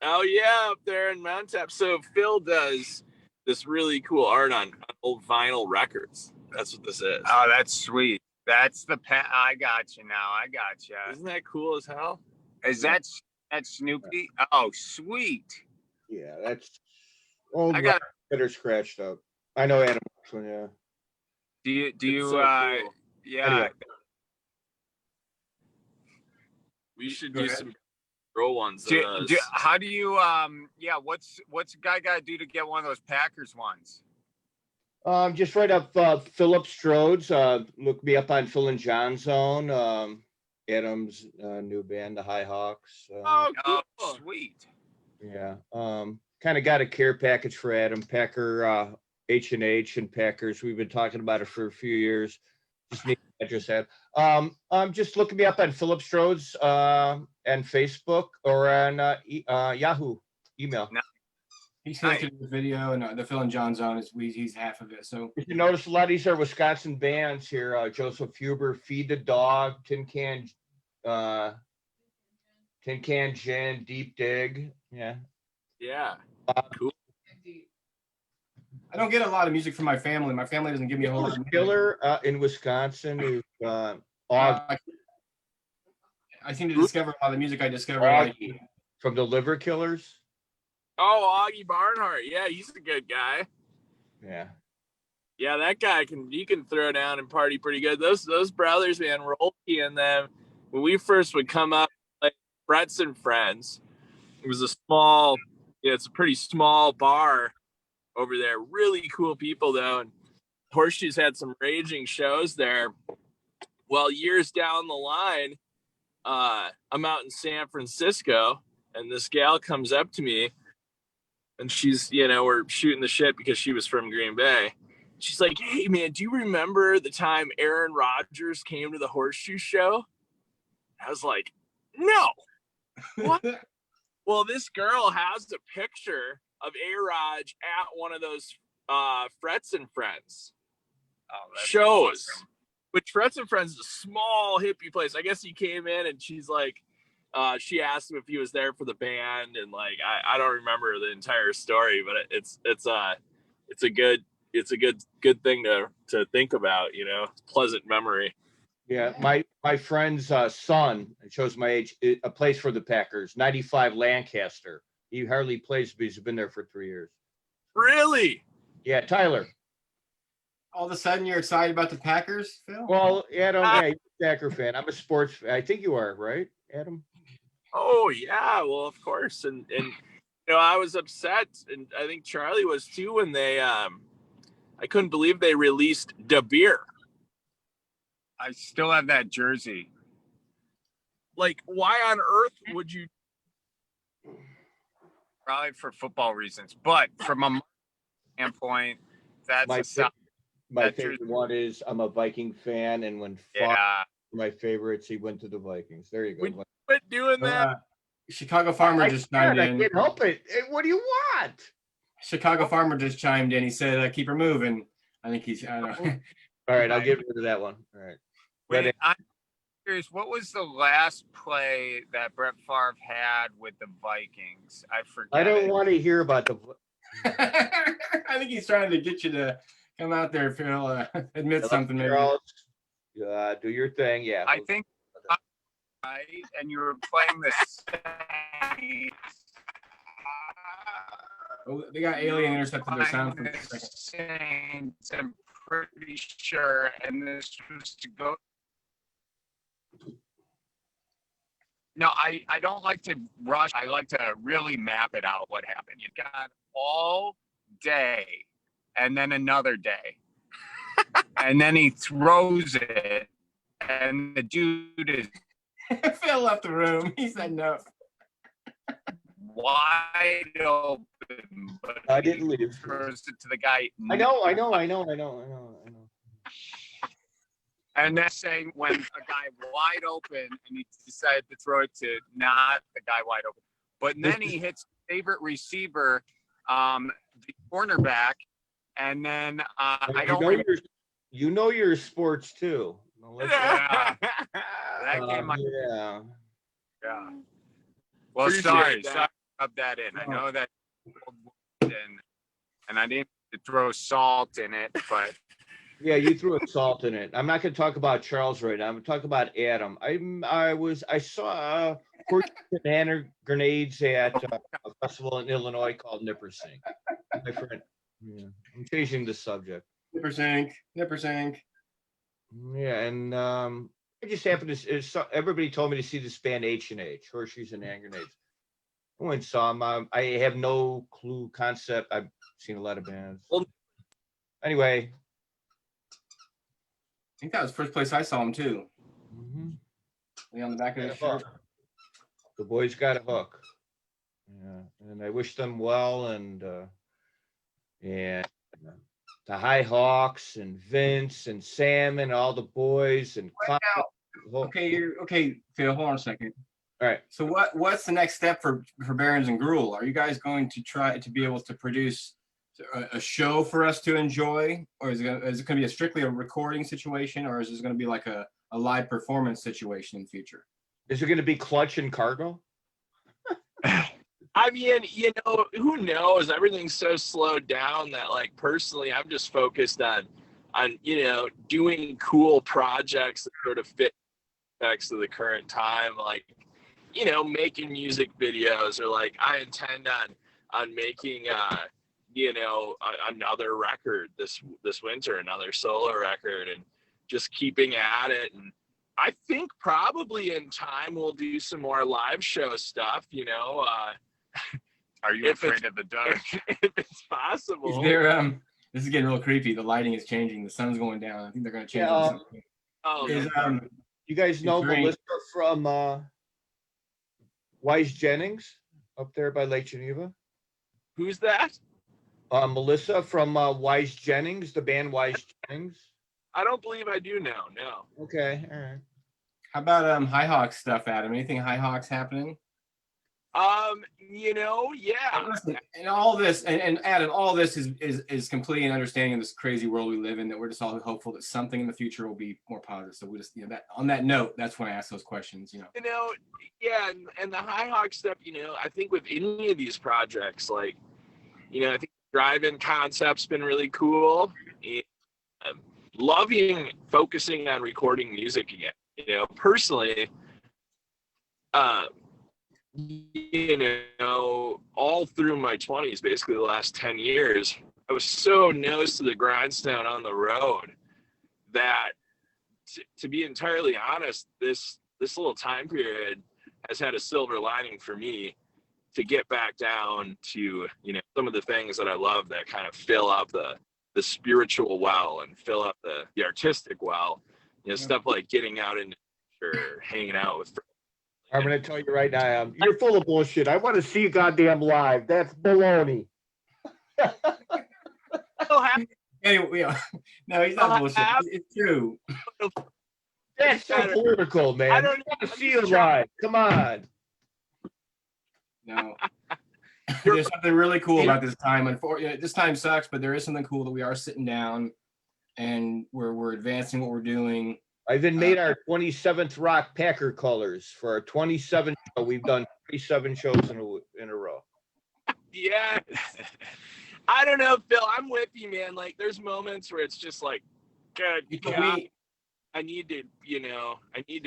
Oh yeah, up there in Mount Tap. So Phil does this really cool art on old vinyl records. That's what this is. Oh, that's sweet. That's the I got you now. I got you. Isn't that cool as hell? Is that Snoopy? Oh, sweet. Yeah, that's old I got. that are scratched up. I know Adam. Yeah. Do you It's so cool. yeah. Anyway. We should Go do ahead. some girl ones. How do you what's a guy got to do to get one of those Packers ones? Just right up Philip Strode's. Look me up on Phil and Jon Zone. Adam's new band, the High Hawks. Oh, cool. Oh, sweet. Yeah. Kind of got a care package for Adam. Packer H&H and Packers. We've been talking about it for a few years. Just need the address ad. Just look me up on Philip Strode's and Facebook or on Yahoo email. He sent it in the video, and the Phil and Jon Zone he's half of it. So If you notice, a lot of these are Wisconsin bands here. Joseph Huber, Feed the Dog, Tin Can Gin, Deep Dig. Yeah. Yeah. Cool. I don't get a lot of music from my family. My family doesn't give me a whole lot of music. Killer in Wisconsin is I seem to discover a lot of music I discover. Augie from the Liver Killers. Oh, Augie Barnhart. Yeah, he's a good guy. Yeah. Yeah, that guy he can throw down and party pretty good. Those brothers, man, Rolke and them, when we first would come up, like Brett's and Friends, it was it's a pretty small bar over there. Really cool people though. And Horseshoes had some raging shows there. Well, years down the line, I'm out in San Francisco and this gal comes up to me and she's, we're shooting the shit because she was from Green Bay. She's like, hey man, do you remember the time Aaron Rodgers came to the Horseshoe show? I was like, no. What? Well, this girl has a picture of A-Raj at one of those Frets and Friends shows. Awesome. Which Frets and Friends is a small hippie place. I guess he came in and she's like, she asked him if he was there for the band, and like I don't remember the entire story, but it's a good thing to think about, pleasant memory. Yeah, my friend's son, it shows my age, a place for the Packers, 95 Lancaster. He hardly plays, but he's been there for 3 years. Really? Yeah, Tyler. All of a sudden, you're excited about the Packers, Phil? Well, Adam, yeah, you're a Packer fan. I'm a sports fan. I think you are, right, Adam? Oh yeah, well of course, and I was upset, and I think Charlie was too when they I couldn't believe they released Da Beer. I still have that jersey. Like, why on earth would you? Probably for football reasons, but from a standpoint, that's my favorite one is I'm a Viking fan, and when my favorites, he went to the Vikings. There you go. Quit doing that. Chicago Farmer just chimed in. I can't help it. What do you want? Chicago Farmer just chimed in. He said, "Keep her moving." I think he's. I don't know. All right, I'll give rid of that one. All right. Wait, I'm curious. What was the last play that Brett Favre had with the Vikings? I forget. I don't want to hear about the. I think he's trying to get you to come out there, Phil. Admit something, maybe. Do your thing. Yeah. I think. Right, and you were playing the Saints. Oh, they got alien intercepted their sound for a second. Saints, I'm pretty sure, and this was to go. No, I don't like to rush. I like to really map it out what happened. You got all day and then another day. And then he throws it, and the dude is Phil left the room. He said no. wide open. But I didn't leave. Throws it to the guy. I know. And that's saying when a guy wide open and he decided to throw it to not the guy wide open. But then he hits favorite receiver, the cornerback, and then I don't remember. You know your sports too. Yeah. That game, yeah. Well, Appreciate sorry. that. Sorry. rub that in. I know that, and I didn't throw salt in it, but Yeah, you threw a salt in it. I'm not going to talk about Charles right now. I'm going to talk about Adam. I saw banana grenades at a festival in Illinois called Nippersink. My friend, yeah, I'm changing the subject. Nipper Sync. Yeah, and I just happened to. Everybody told me to see this band H&H, Horseshoes and Hand Grenades. I went and saw them. I have no clue concept. I've seen a lot of bands. Anyway. I think that was the first place I saw him too. Mm-hmm. On the back of his shirt. The boys got a hook. Yeah, and I wish them well, and the High Hawks and Vince and Sam and all the boys and Okay, Phil, hold on a second. All right. So what's the next step for Berens and Greuel? Are you guys going to try to be able to produce a show for us to enjoy, or is it going to be strictly a recording situation, or is this going to be like a live performance situation in the future? Is it going to be Clutch and Cargo? I mean, who knows? Everything's so slowed down that, like, personally, I'm just focused on doing cool projects that sort of fit to the current time, like, making music videos, or like I intend on making another record this winter, another solo record, and just keeping at it. And I think probably in time we'll do some more live show stuff, are you afraid of the dark? If it's possible. Is there, this is getting real creepy. The lighting is changing. The sun's going down. I think they're going to change it. Oh, you guys know Melissa from Wise Jennings up there by Lake Geneva? Who's that? Melissa from Wise Jennings, the band Wise Jennings. I don't believe I do know. No. Okay, all right. How about High Hawks stuff, Adam? Anything High Hawks happening? Yeah. Listen, and all this, and Adam, all this is completely an understanding of this crazy world we live in, that we're just all hopeful that something in the future will be more positive. So we just, that on that note, that's when I ask those questions, Yeah, and the High Hawk stuff, I think with any of these projects, like, I think drive-in concept's been really cool. And loving focusing on recording music again. Personally, all through my 20s, basically the last 10 years, I was so nose to the grindstone on the road that, to be entirely honest, this little time period has had a silver lining for me to get back down to, some of the things that I love that kind of fill up the spiritual well and fill up the artistic well, stuff like getting out into or hanging out with friends. I'm going to tell you right now, you're full of bullshit. I want to see you goddamn live. That's baloney. Anyway, no, he's not bullshit. It's true. That's so political, man. I don't want to see you live. Come on. No. There's something really cool about this time. Unfortunately, this time sucks, but there is something cool that we are sitting down and we're advancing what we're doing. I've even made our 27th Rock Packer colors for our 27th show. We've done 37 shows in a row. Yeah. I don't know, Phil. I'm with you, man. Like, there's moments where it's just like, good God, I need to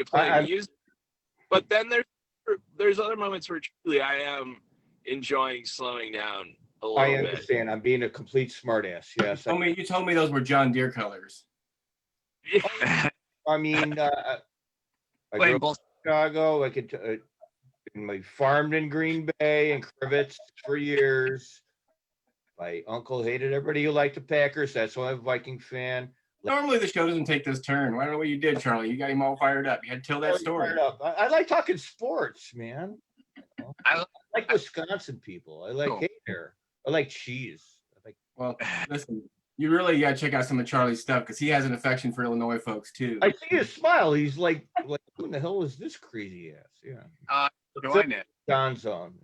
play music. But then there's other moments where truly I am enjoying slowing down a little bit. I understand. I'm being a complete smartass. Yes. You told me those were John Deere colors. I mean, I grew up in Chicago. I farmed in Green Bay and Crivets for years. My uncle hated everybody who liked the Packers. That's why I'm a Viking fan. Normally the show doesn't take this turn. I don't know what you did, Charlie. You got him all fired up. You had to tell that story. I like talking sports, man. I like Wisconsin people. I like hay hair. I like cheese. Well, listen, you really got to check out some of Charlie's stuff because he has an affection for Illinois folks too. I see his smile. He's like, who in the hell is this crazy ass? Yeah. Join it. Jon Zone.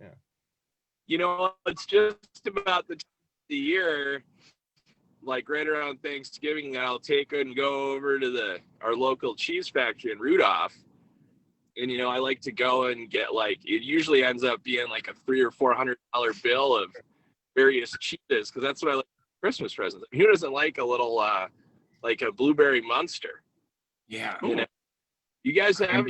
Yeah. It's just about the year, like right around Thanksgiving, that I'll take and go over to our local cheese factory in Rudolph And, I like to go and get it usually ends up being like a $300 or $400 bill of various cheetahs. Cause that's what I like for Christmas presents. I mean, who doesn't like a little, like a blueberry monster? Yeah. You guys have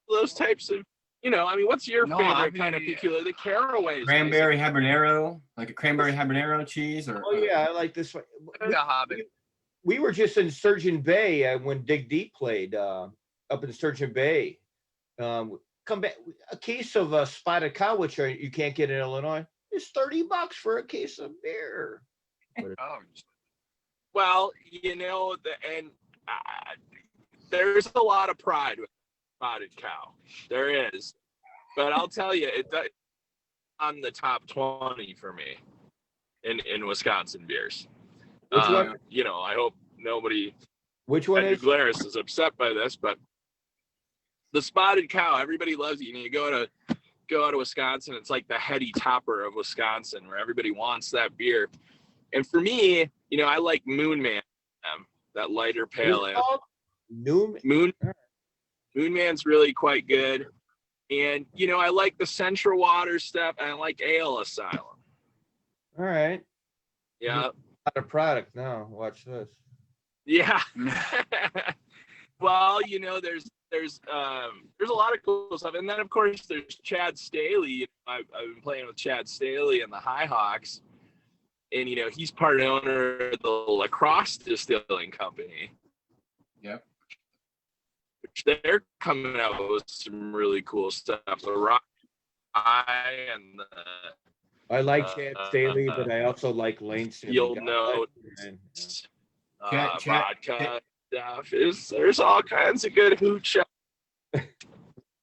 those types of, what's your favorite kind of peculiar, the caraways? Cranberry habanero, like a cranberry habanero cheese, or Oh yeah, I like this one. The Hobbit. We were just in Sturgeon Bay when Dig Deep played up in Sturgeon Bay. Come back, a case of spotted cow, which you can't get in Illinois, is $30 for a case of beer. Oh, Well, there's a lot of pride with spotted cow. There is, but I'll tell you, it's on the top 20 for me in Wisconsin beers. Which one? I hope nobody Which one at is? Glarus is upset by this, but the spotted cow, everybody loves it. You go out to Wisconsin, it's like the heady topper of Wisconsin, where everybody wants that beer. And for me, I like Moon Man, that lighter pale ale. Moon Man's really quite good. And I like the Central Water stuff, and I like Ale Asylum. All right. Yeah. Not a product now. Watch this. Yeah. Well, there's a lot of cool stuff, and then of course there's Chad Staley. I've been playing with Chad Staley and the High Hawks, and he's part owner of the Lacrosse Distilling Company. Yep. Which they're coming out with some really cool stuff. The Rock and the I like Chad Staley, but I also like Lane Field Note, Chad- vodka stuff. There's all kinds of good hooch.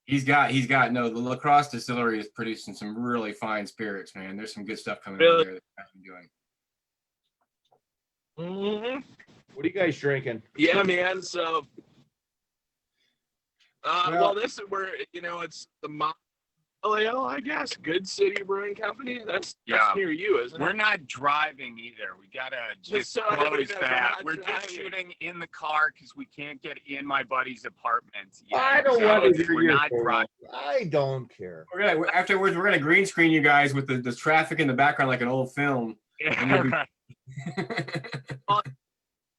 He's got the Lacrosse Distillery is producing some really fine spirits, man. There's some good stuff coming out there that I've been doing. Mm-hmm. What are you guys drinking? Yeah, man. So, well, this is where it's the Ale, I guess. Good City Brewing Company. That's near you, isn't it? we're not driving either. We gotta just so everybody close knows that. we're We're not just driving. shooting in the car because we can't get in my buddy's apartment yet. I don't So want to hear we're your not voice. driving. I don't care. Afterwards, we're gonna green screen you guys with the traffic in the background like an old film. And you'll be-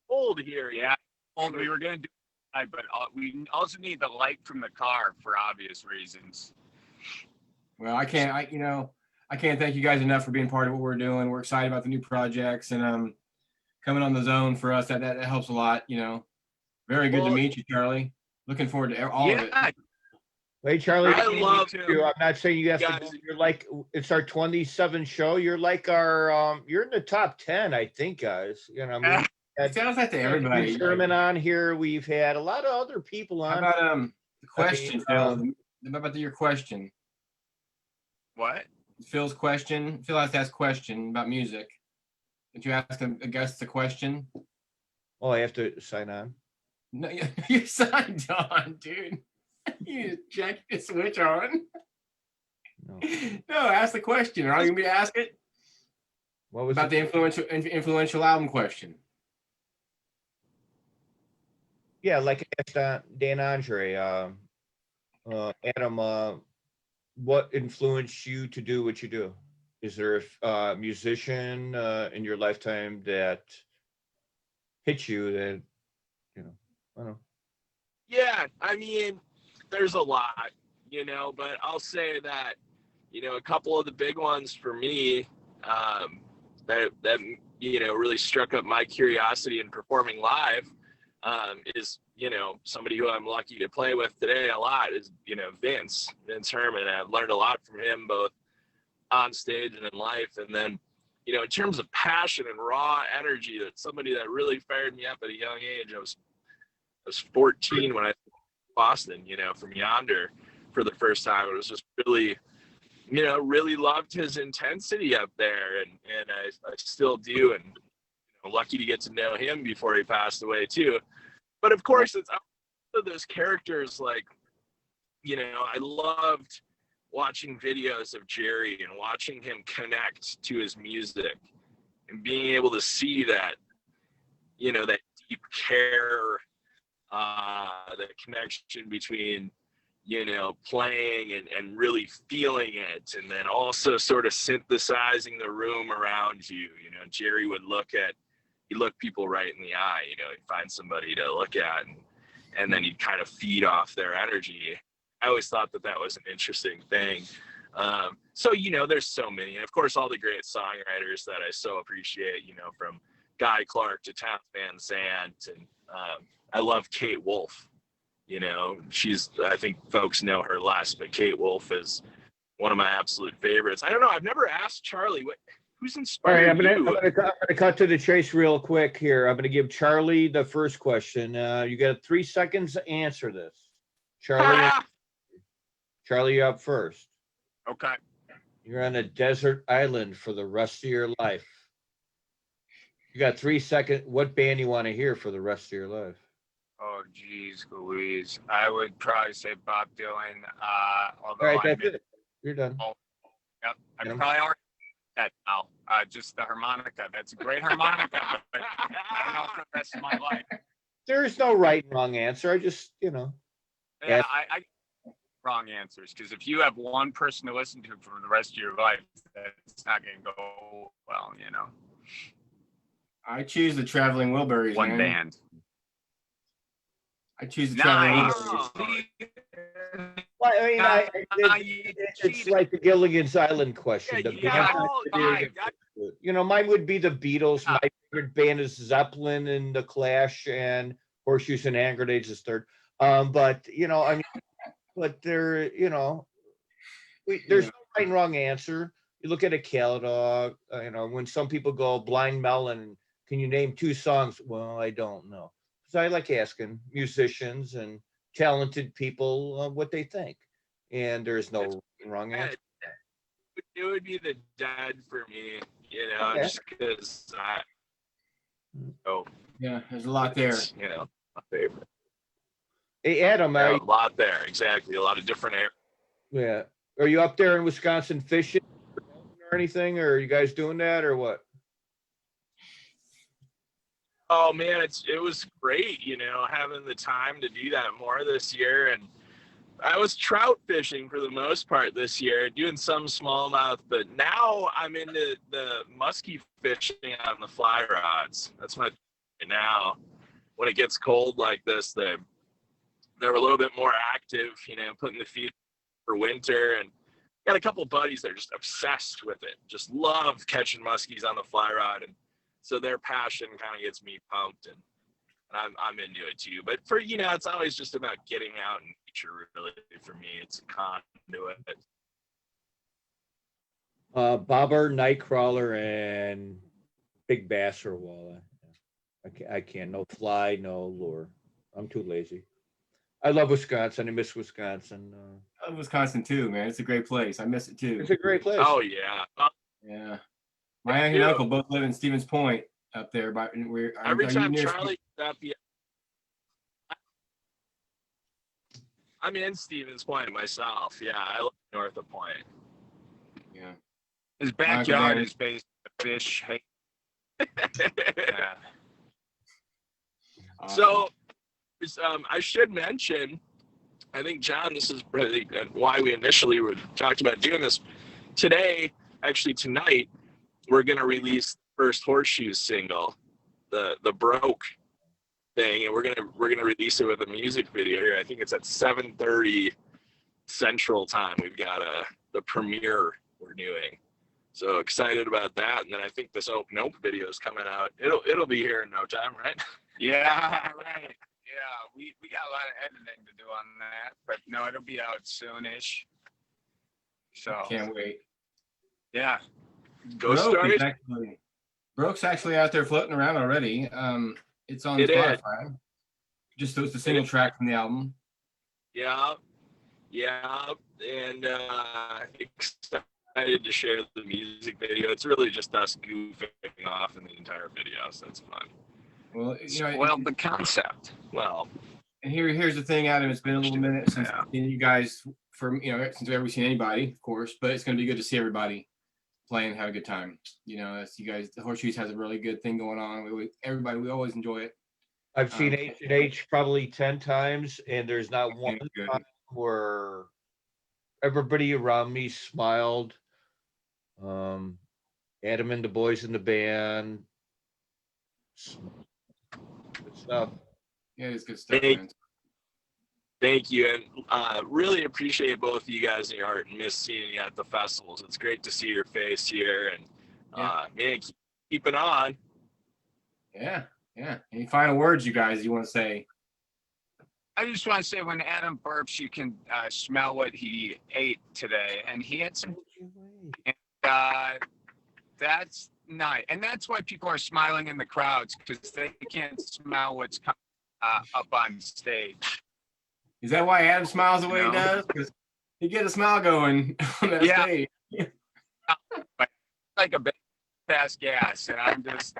Cold here. Yeah, well, we were gonna do that, but we also need the light from the car for obvious reasons. Well, I can't thank you guys enough for being part of what we're doing. We're excited about the new projects and coming on the zone for us. That helps a lot. Very good to meet you, Charlie. Looking forward to all of it. Hey, Charlie, I love you. I'm not saying you have to. Guys. You're like, it's our 27th show. You're like our, you're in the top 10, I think, guys. It sounds like to everybody. Sherman on here. We've had a lot of other people How on. about the question, I Phil? How about your question? What? Phil's question. Phil has to ask a question about music. Did you ask a guest a question? Oh, I have to sign on. No, you signed on, dude. You check the switch on. No. No, ask the question. Are you going to ask it? What was About the influential album question. Yeah, like I asked Dan Andre, Adam, what influenced you to do what you do? Is there a musician in your lifetime that hit you that, I don't know. Yeah, I mean, there's a lot, but I'll say that, a couple of the big ones for me that really struck up my curiosity in performing live is, somebody who I'm lucky to play with today a lot is, Vince Herman. I've learned a lot from him, both on stage and in life. And then, in terms of passion and raw energy, that's somebody that really fired me up at a young age. I was 14 when I Boston, from Yonder for the first time. It was just really, really loved his intensity up there, and I still do, and lucky to get to know him before he passed away too. But of course, it's also those characters like, I loved watching videos of Jerry and watching him connect to his music and being able to see that, that deep care, the connection between, playing and really feeling it, and then also sort of synthesizing the room around you. Jerry would he'd look people right in the eye, he'd find somebody to look at, and then he'd kind of feed off their energy. I always thought that was an interesting thing. So, there's so many, and of course, all the great songwriters that I so appreciate, from Guy Clark to Townes Van Zandt, and I love Kate Wolf. I think folks know her less, but Kate Wolf is one of my absolute favorites. I don't know. I've never asked Charlie who's All inspired right, I'm you. gonna cut to the chase real quick here. I'm gonna give Charlie the first question. You got 3 seconds to answer this. Charlie, you're up first. Okay. You're on a desert island for the rest of your life. You got 3 seconds. What band you want to hear for the rest of your life? Oh, geez, Louise. I would probably say Bob Dylan. Although All right, that's it. You're done. Yep, I'm Yeah. probably already that now. Just the harmonica. That's a great harmonica, but I don't know for the rest of my life. There is no right and wrong answer. I just, Yeah, Yeah. I wrong answers, because if you have one person to listen to for the rest of your life, that's not going to go well. I choose the Traveling Wilburys. One man. band. I choose the Traveling Nice. Wilburys. well, it's like the Gilligan's Island question. The band- mine would be the Beatles. My favorite band is Zeppelin and the Clash, and Horseshoes and Hand Grenades is third. But but there, there's no right and wrong answer. You look at a catalog. When some people go Blind Melon, can you name 2 songs? Well, I don't know. So I like asking musicians and talented people what they think, and there's no right and wrong answer. It would be the Dead for me, Okay. just because Yeah, there's a lot there. My favorite. Hey, Adam, A lot there, exactly. A lot of different areas. are you up there in Wisconsin fishing or anything? Or are you guys doing that or what? Oh man, it was great, having the time to do that more this year. And I was trout fishing for the most part this year, doing some smallmouth, but now I'm into the muskie fishing on the fly rods. That's my now. When it gets cold like this, they're a little bit more active, putting the feed for winter. And got a couple buddies that are just obsessed with it, just love catching muskies on the fly rod, and so their passion kind of gets me pumped, and I'm into it too. But for it's always just about getting out in nature. Really, for me, it's a conduit. Bobber, nightcrawler, and big bass or walleye. I can't. No fly, no lure. I'm too lazy. I love Wisconsin. I miss Wisconsin. I love Wisconsin too, man. It's a great place. I miss it too. It's a great place. Oh yeah. Yeah. My aunt and uncle both live in Stevens Point up there. But Every time Charlie up, I'm in Stevens Point myself. Yeah, I live north of Point. Yeah. His backyard is based on fish. Yeah. So, I should mention, I think, John, this is really why we initially talked about doing this. Tonight, we're going to release the first Horseshoes single, the Broke thing, and we're gonna release it with a music video here. I think it's at 7:30 Central Time. We've got the premiere we're doing. So excited about that. And then I think this Open Ope video is coming out. It'll be here in no time, right? Yeah, right. Yeah, we got a lot of editing to do on that, but no, it'll be out soonish. So Can't wait. Yeah. Ghost Stories. Broke's actually out there floating around already. It's on Spotify. Just it's a single track from the album. Yeah, and excited to share the music video. It's really just us goofing off in the entire video, so it's fun. Well, Spoiled the concept. Well, and here's the thing, Adam. It's been a little minute since you guys, since we've ever seen anybody, of course. But it's going to be good to see everybody play and have a good time. That's you guys. The Horseshoes has a really good thing going on. We always enjoy it. I've seen H&H probably 10 times, and there's not one time where everybody around me smiled. Adam and the boys in the band. Good stuff. Yeah, it's good stuff, Hey. man. Thank you, and really appreciate both of you guys and your art, and miss seeing you at the festivals. It's great to see your face here, and man, keep it on. Yeah. Any final words, you guys, you want to say? I just want to say, when Adam burps, you can smell what he ate today, and he had some. That's nice, and that's why people are smiling in the crowds, because they can't smell what's coming up on stage. Is that why Adam smiles the way No. he does? Because he get a smile going on that Yeah. stage. Like a big fast gas, and I'm just.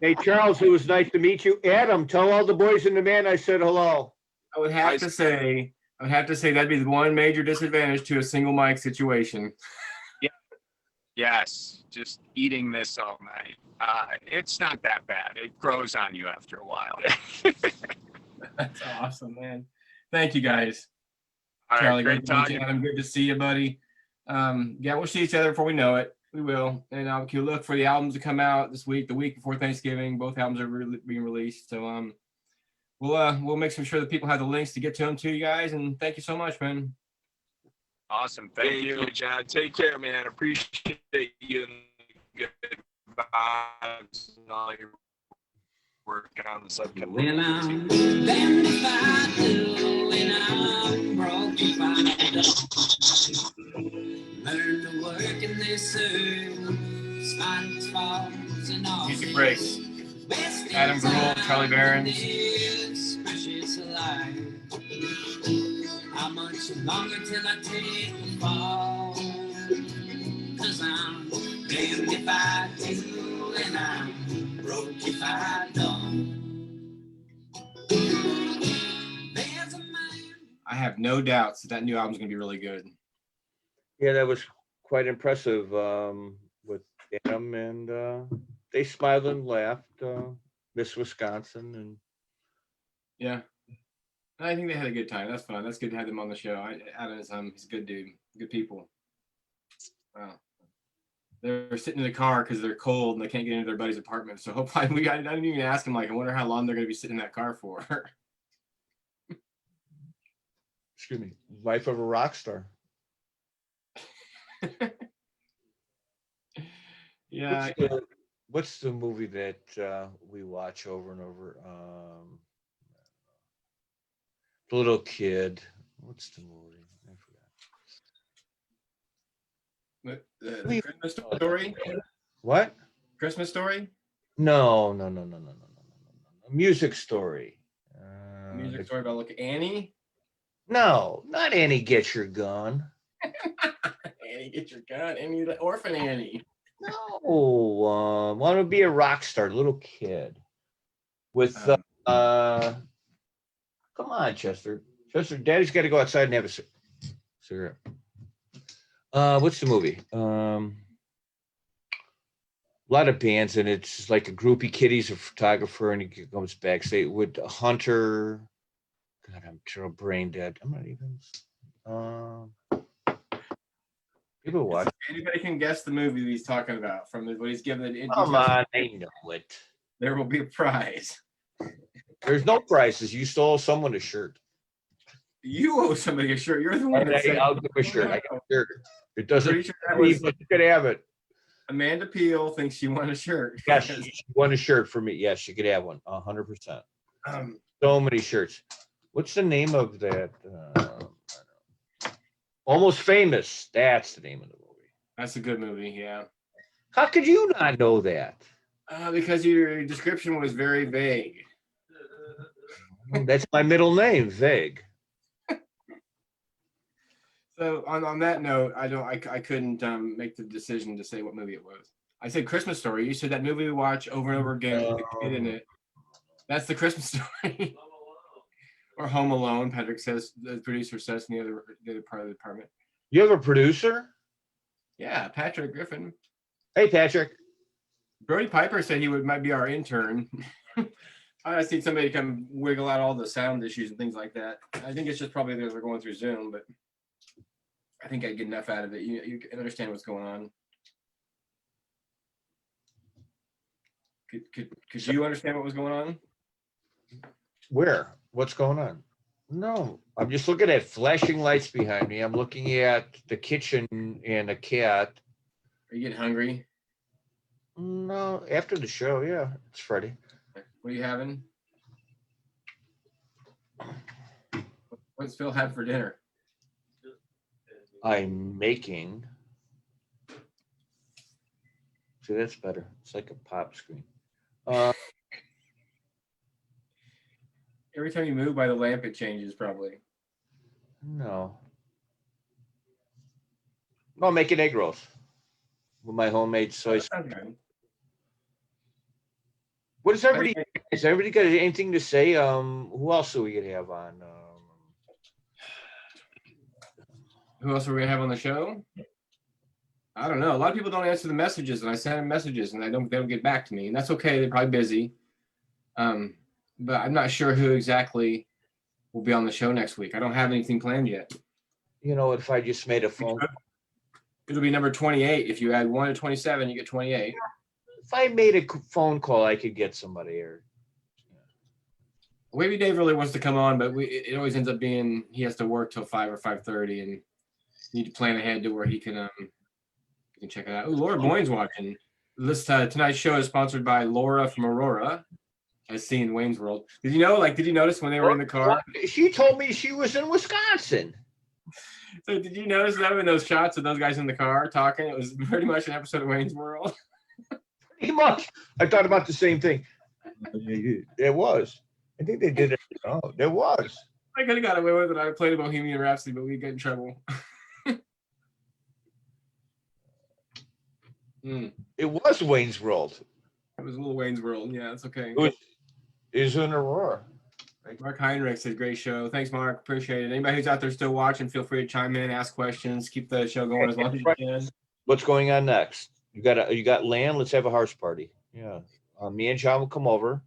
Hey, Charles, it was nice to meet you. Adam, tell all the boys in the band I said hello. I would have to say that'd be the one major disadvantage to a single mic situation. Yes, just eating this all night. It's not that bad. It grows on you after a while. That's awesome, man. Thank you, guys. All right, Charlie, great good to meet you. talking. Adam, good to see you, buddy. Yeah, we'll see each other before we know it. We will. And can look for the albums to come out this week, the week before Thanksgiving. Both albums are being released. So we'll make sure that people have the links to get to them to you guys. And thank you so much, man. Awesome. Thank you. John. Take care, man. Appreciate you and good vibes and all your work on the subcoming. When I'm damned if I do, when I'm broke if I don't. Learn to work and they serve, spines, falls, and all. Music breaks. Adam Greuel, Charlie Berens. Precious life. How much longer till I take the fall? 'Cause I'm damned if I do, and I'm broke if I don't. There's a man. I have no doubts that new album's gonna be really good. Yeah, that was quite impressive with Adam, and they smiled and laughed. Miss Wisconsin, and Yeah. I think they had a good time. That's fun. That's good to have them on the show. Adam is he's a good dude. Good people. Wow. They're sitting in the car because they're cold and they can't get into their buddy's apartment. So hopefully I didn't even ask them, I wonder how long they're gonna be sitting in that car for. excuse me, life of a rock star. Yeah. What's the movie that we watch over and over? The little kid. What's the movie? I forgot. The Christmas Story? What? Christmas Story? No. Music Story. Music Story about Annie? No, not Annie. Get Your Gun. Annie, get your gun. Annie, the orphan Annie. No, want to be a rock star, little kid. With come on, Chester. Daddy's got to go outside and have a cigarette. What's the movie? A lot of bands, and it's like a groupie kid. He's a photographer, and he comes backstage with a Hunter. God, I'm terrible brain dead. I'm not even. People watch. Anybody can guess the movie that he's talking about from what he's given it. Come on, I know it. There will be a prize. There's no prizes. You stole someone a shirt. You owe somebody a shirt. You're the one that said. I'll give a shirt. I got a shirt. It doesn't. Pretty sure that was But you could have it. Amanda Peel thinks she won a shirt. Yes, she won a shirt for me. Yes, you could have one. 100%. So many shirts. What's the name of that? Almost Famous. That's the name of the movie. That's a good movie. Yeah. How could you not know that? Because your description was very vague. That's my middle name, Vague. So on that note, I couldn't make the decision to say what movie it was. I said Christmas Story. You said that movie we watch over and over again with the kid in it. That's the Christmas Story. Or Home Alone. Patrick says, the producer says in the other part of the department. You have a producer? Yeah, Patrick Griffin. Hey, Patrick. Brody Piper said he might be our intern. I just need somebody to come wiggle out all the sound issues and things like that. I think it's just probably they're going through Zoom, but I think I get enough out of it. You can understand what's going on. Could you understand what was going on? Where? What's going on? No, I'm just looking at flashing lights behind me. I'm looking at the kitchen and a cat. Are you getting hungry? No, after the show, yeah, it's Friday. What are you having? What's Phil had for dinner? I'm making. See, that's better. It's like a pop screen. Every time you move by the lamp, it changes probably. No. No, I'm making egg rolls with my homemade soy sauce. Sounds good. What is everybody? Has everybody got anything to say? Who else are we gonna have on? Who else are we gonna have on the show? I don't know. A lot of people don't answer the messages, and I send them messages, and they don't get back to me, and that's okay. They're probably busy. But I'm not sure who exactly will be on the show next week. I don't have anything planned yet. You know, if I just made a phone. It'll be number 28. If you add 1 to 27, you get 28. If I made a phone call, I could get somebody here. Wavy Dave really wants to come on, but it always ends up being he has to work till 5 or 5:30, and need to plan ahead to where he can check it out. Oh, Laura Boyne's watching. This tonight's show is sponsored by Laura from Aurora, as seen in Wayne's World. Did you know? Like, did you notice when they were in the car? She told me she was in Wisconsin. So did you notice them in those shots of those guys in the car talking? It was pretty much an episode of Wayne's World. Pretty much. I thought about the same thing. It was. I think they did it. Oh, there was. I could have got away with it. I played a Bohemian Rhapsody, but we get in trouble. It was Wayne's World. It was a little Wayne's World. Yeah, it's okay. It was in Aurora. Mark Heinrich said, great show. Thanks, Mark. Appreciate it. Anybody who's out there still watching, feel free to chime in, ask questions, keep the show going as long as you can. What's going on next? You got land? Let's have a house party. Yeah. Me and John will come over.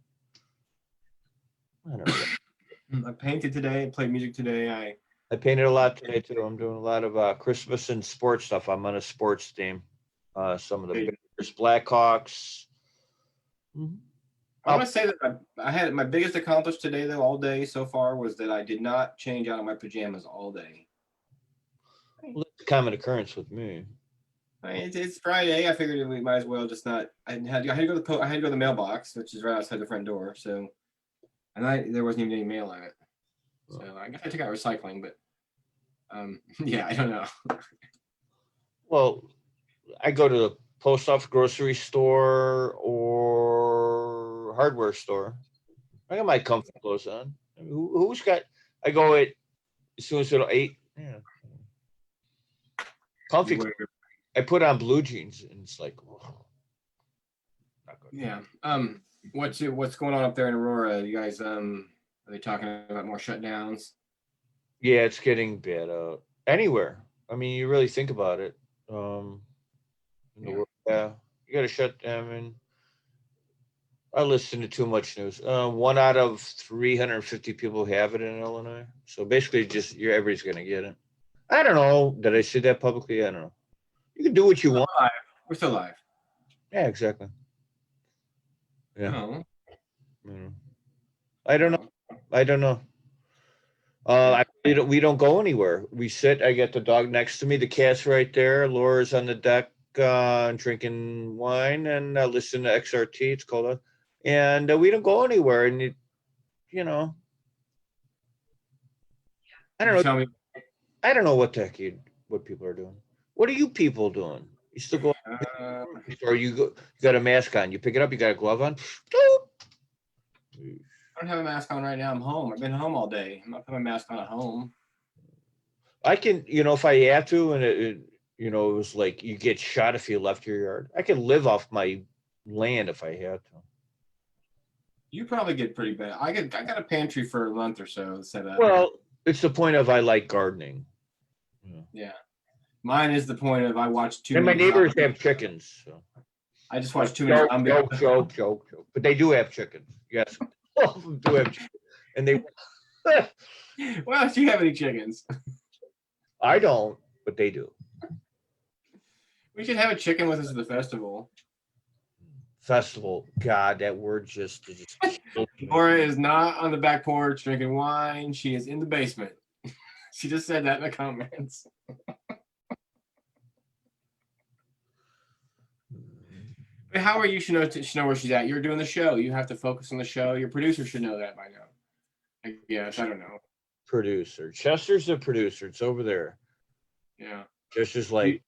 I don't know. I painted today, played music today. I painted a lot today too. I'm doing a lot of Christmas and sports stuff. I'm on a sports team. Some of the Bears, Blackhawks. Mm-hmm. I want to say that I had my biggest accomplishment today, though, all day so far, was that I did not change out of my pajamas all day. Well, that's a common occurrence with me. It's Friday. I figured we might as well just not. I had to go to the mailbox, which is right outside the front door. So, and there wasn't even any mail on it. So I guess I took out recycling, but yeah, I don't know. Well, I go to the post office, grocery store, or hardware store. I got my comfy clothes on. I mean, who's got? I go at as soon as it'll 8. Yeah. Comfy. I put on blue jeans, and it's like, whoa. Not good. Yeah. What's going on up there in Aurora? You guys, are they talking about more shutdowns? Yeah, it's getting bad anywhere. I mean, you really think about it. In the world, yeah, you got to shut down. And I listen to too much news. 1 out of 350 people have it in Illinois. So basically, just everybody's gonna get it. I don't know. Did I say that publicly? I don't know. You can do what you want. Live. We're still live. Yeah, exactly. Yeah. No. I don't know. We don't go anywhere. We sit. I got the dog next to me. The cat's right there. Laura's on the deck drinking wine, and listen to XRT. It's called. And we don't go anywhere. And you know, I don't know. Tell me. I don't know what the heck what people are doing. What are you people doing? You still go, or you got a mask on? You pick it up. You got a glove on. I don't have a mask on right now. I'm home. I've been home all day. I'm not putting a mask on at home. I can, if I have to, and it was like you get shot if you left your yard. I can live off my land if I had to. You probably get pretty bad. I got a pantry for a month or so set up. Well, it's the point of I like gardening. Yeah. Mine is the point of I watch too And my many. neighbors have chickens. So. I just watch too many. Joke. But they do have chickens. Yes. All of them do have chickens. And they, Well, do you have any chickens? I don't, but they do. We should have a chicken with us at the festival. Festival. God, that word just killed me. Laura is not on the back porch drinking wine. She is in the basement. She just said that in the comments. But how are you should know where she's at? You're doing the show. You have to focus on the show. Your producer should know that by now. I guess. I don't know. Producer. Chester's the producer. It's over there. Yeah. Chester's like,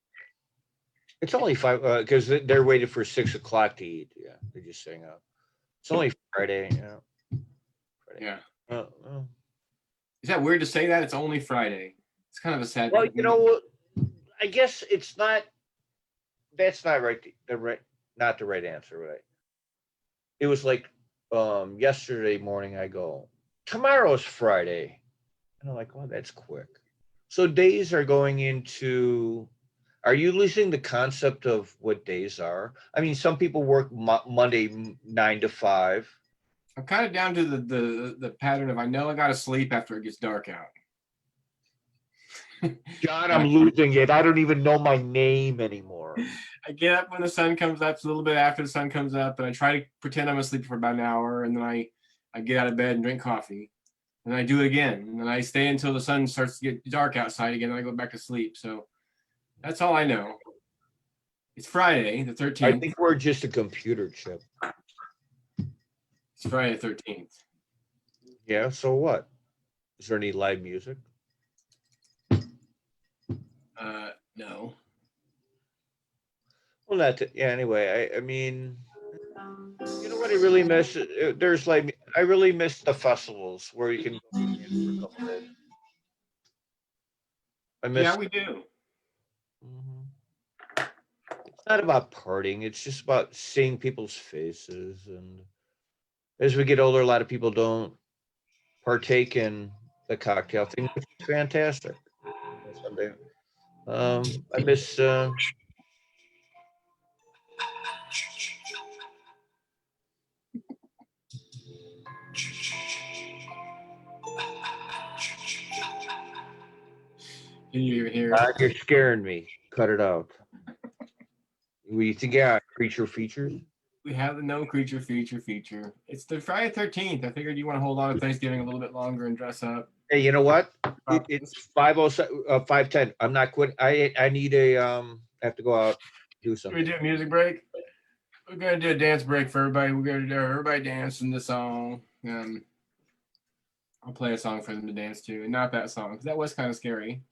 it's only 5 because they're waiting for 6 o'clock to eat. Yeah, they're just saying up. It's only Friday. Yeah. Friday. Yeah. Uh, Is that weird to say that? It's only Friday. It's kind of a sad. well, you know what? I guess it's not. That's not right. Not the right answer, right? It was like yesterday morning. I go, tomorrow's Friday, and I'm like, oh, that's quick. So days are going into. Are you losing the concept of what days are? I mean, some people work Monday 9 to 5. I'm kind of down to the pattern of I know I got to sleep after it gets dark out. John, I'm losing it. I don't even know my name anymore. I get up when the sun comes up, a little bit after the sun comes up, and I try to pretend I'm asleep for about an hour, and then I get out of bed and drink coffee, and I do it again, and then I stay until the sun starts to get dark outside again, and I go back to sleep. So that's all I know. It's Friday, the 13th. I think we're just a computer chip. It's Friday the 13th. Yeah, so what? Is there any live music? No. Well, not to, yeah, anyway, I mean, you know what I really miss? There's like, I really miss the festivals where you can go in for a couple days. I miss. Yeah, we do. Mhm. It's not about partying. It's just about seeing people's faces. And as we get older, a lot of people don't partake in the cocktail thing, which is fantastic. Someday. I miss. Can you even hear? You're scaring me. Cut it out. We think, yeah, creature features. We have the no creature feature. It's the Friday 13th. I figured you want to hold on to Thanksgiving a little bit longer and dress up. Hey, you know what? It's 5:07, 5:10. I'm not quitting. I need a I have to go out, do Should we something. do a music break? We're gonna do a dance break for everybody. We're gonna do everybody dancing the song. I'll play a song for them to dance to, and not that song because that was kind of scary.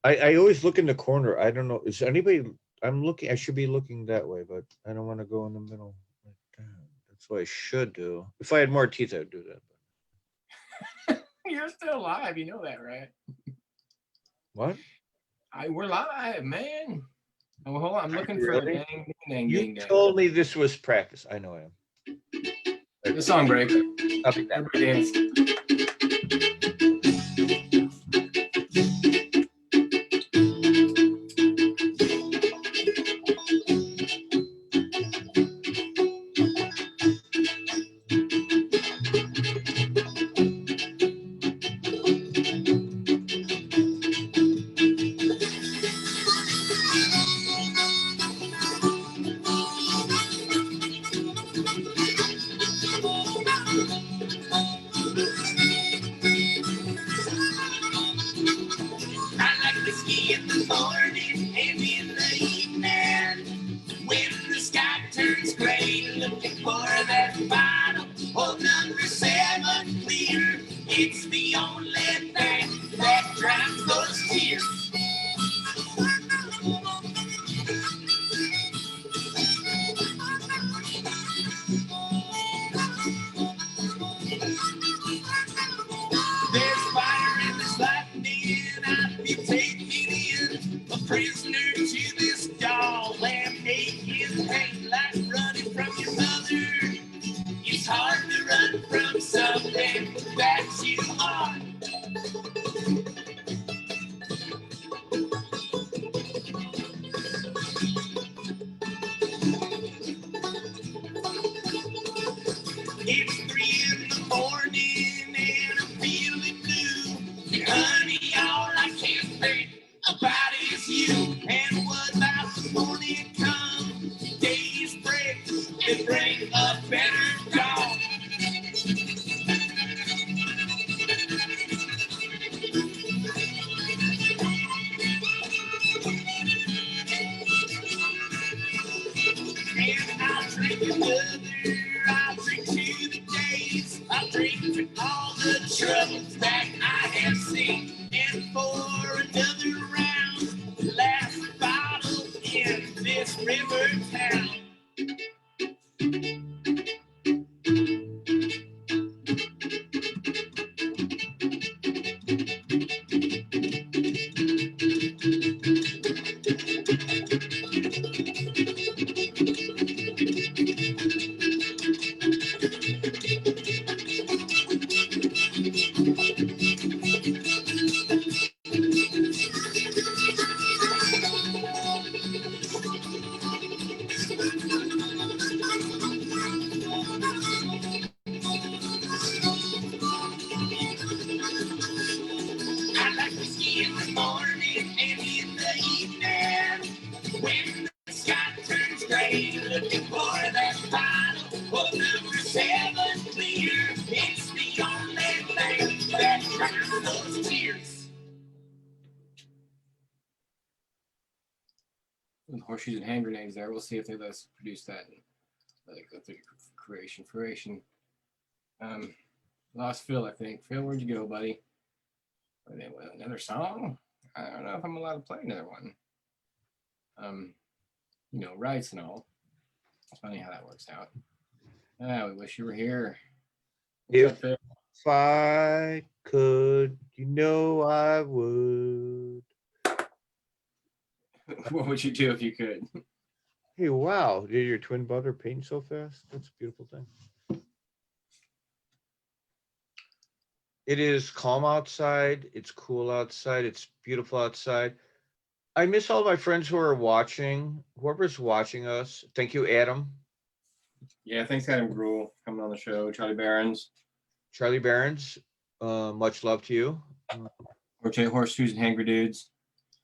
I always look in the corner. I don't know. Is anybody? I'm looking. I should be looking that way, but I don't want to go in the middle. Like that. That's what I should do. If I had more teeth, I'd do that. You're still alive, you know that, right? What? We're live, man. Oh, hold on, I'm looking Really? for a dang. You told me this was practice. I know I am. The song break. I'll be back. Everybody dance. I like whiskey in the morning and in the evening. When the sky turns gray, looking for that bottle. Oh, number 7 clear. It's the only thing that drops those tears. There's fire and there's lightning. I'll be taken in, a prisoner to this doll, and make his hang like running from your mother. It's hard to run from something that you are. all the troubles that I have seen. And for another round, last bottle in this river town. I like whiskey in the morning and in the evening. When the sky turns gray, looking for that bottle of number 7 clear. It's the only thing that drowns those tears. Horseshoes and hand grenades there. We'll see if they let us produce that. Like the creation. Lost Phil, I think. Phil, where'd you go, buddy? Another song? I don't know if I'm allowed to play another one. Rights and all. It's funny how that works out. We wish you were here. What's up, Phil? If I could, I would. What would you do if you could? Hey, wow. Did your twin brother paint so fast? That's a beautiful thing. It is calm outside. It's cool outside. It's beautiful outside. I miss all my friends who are watching. Whoever's watching us. Thank you, Adam. Yeah, thanks, Adam Greuel, coming on the show. Charlie Berens. Charlie Berens. Much love to you. Horseshoes and hand grenades.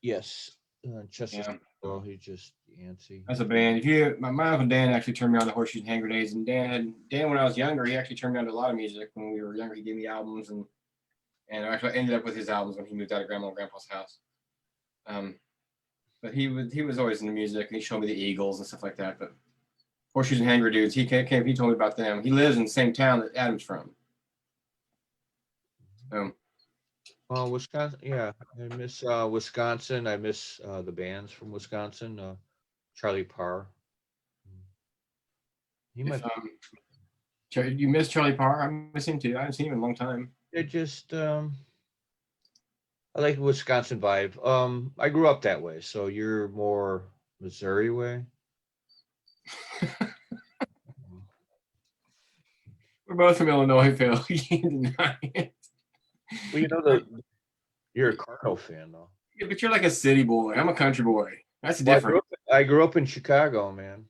Yes. Chester. Yeah. Oh, he's just antsy. That's a band. My uncle Dan actually turned me on to Horseshoes and hand grenades, and Dan, when I was younger, he actually turned me on to a lot of music. When we were younger, he gave me albums, and I actually ended up with his albums when he moved out of Grandma and Grandpa's house. But he was always into music, and he showed me the Eagles and stuff like that. But Horseshoes and hand grenades, he told me about them. He lives in the same town that Adam's from. Wisconsin. Yeah, I miss Wisconsin. I miss the bands from Wisconsin. Charlie Parr. You miss Charlie Parr? I miss him too. I haven't seen him in a long time. It just I like the Wisconsin vibe. I grew up that way, so you're more Missouri way. We're both from Illinois, Phil. You can't deny it. Well, you're a Cardinal fan, though. Yeah, but you're like a city boy. I'm a country boy. That's different. I grew up in Chicago, man.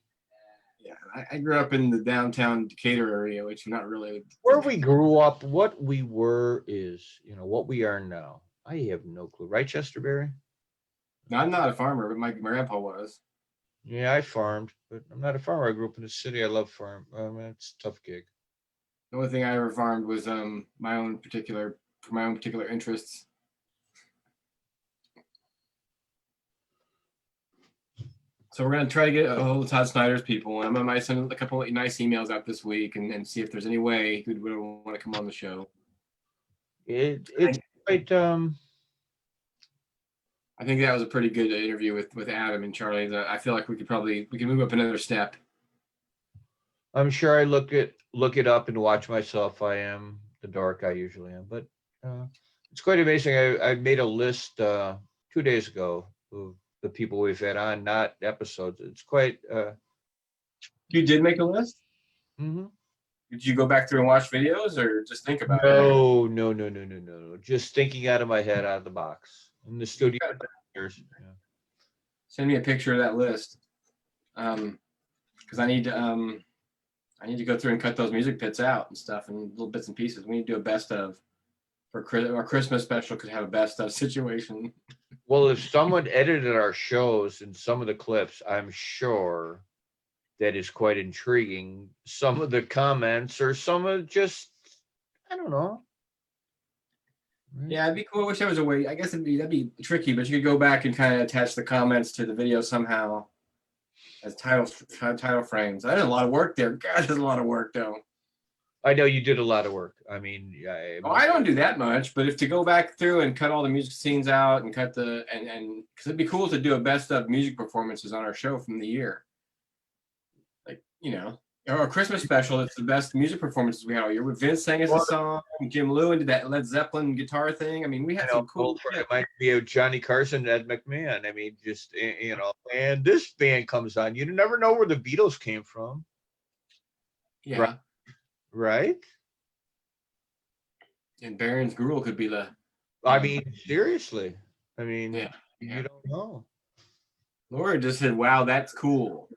Yeah, I grew up in the downtown Decatur area, which is not really where we grew up. What we were is, what we are now. I have no clue. Right, Chesterberry? No, I'm not a farmer, but my grandpa was. Yeah, I farmed, but I'm not a farmer. I grew up in the city. I love farm. It's a tough gig. The only thing I ever farmed was for my own particular interests. So we're gonna try to get a hold of Todd Snyder's people, and I might send a couple of nice emails out this week and see if there's any way he would want to come on the show. It's quite. I think that was a pretty good interview with Adam and Charlie. I feel like we can move up another step. I'm sure I look it up and watch myself. I am the dork I usually am, but it's quite amazing. I made a list 2 days ago of the people we've had on, not episodes. It's quite. You did make a list? Mm-hmm. Did you go back through and watch videos, or just think about it? No. Just thinking out of my head, out of the box in the studio. Yeah. Send me a picture of that list, because I need to go through and cut those music pits out and stuff and little bits and pieces. We need to do a best of for our Christmas special. Could have a best of situation. Well, if someone edited our shows and some of the clips, I'm sure that is quite intriguing. Some of the comments or some of just, I don't know. Yeah, it'd be cool. I wish there was a way. I guess that'd be tricky, but you could go back and kind of attach the comments to the video somehow as title frames. That is a lot of work there. God, there's a lot of work though. I know you did a lot of work. I mean, Oh, I don't do that much, but if to go back through and cut all the music scenes out and cut the and because it'd be cool to do a best of music performances on our show from the year, like or a Christmas special. That's the best music performances we had all year. With Vince sang us a song, Jim Lewin did that Led Zeppelin guitar thing. I mean, we had some cool shit. It might be of Johnny Carson, Ed McMahon. I mean, just and this band comes on. You never know where the Beatles came from. Yeah. Right? And Berens Greuel could be the. I mean, seriously. I mean, Yeah. you don't know. Laura just said, "Wow, that's cool,"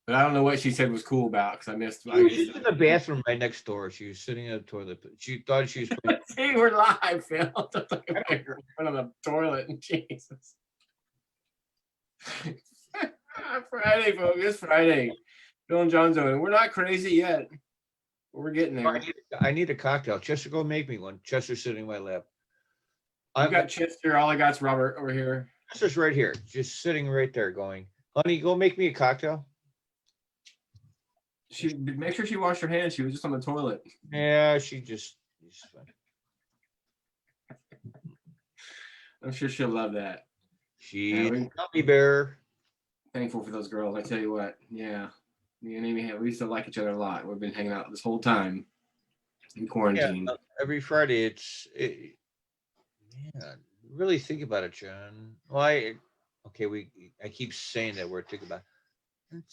but I don't know what she said was cool about because I missed. She was just in the bathroom right next door. She was sitting in the toilet. She thought she was playing. See, we're live, Phil. Don't look at me. We're on the toilet. Jesus. Friday, folks. It's Friday. Phil and Jon Zone. We're not crazy yet. We're getting there. I need a cocktail. Chester, go make me one. Chester's sitting in my lap. I've got Chester. All I got's Robert over here. Chester's right here, just sitting right there going, honey, go make me a cocktail. She make sure she washed her hands. She was just on the toilet. Yeah, she's fine. I'm sure she'll love that. She's a gummy bear. Thankful for those girls. I tell you what. Yeah. Me and Amy, we used to like each other a lot. We've been hanging out this whole time in quarantine. Yeah, every Friday, man, really think about it, John. Well, I keep saying that word. Think about it.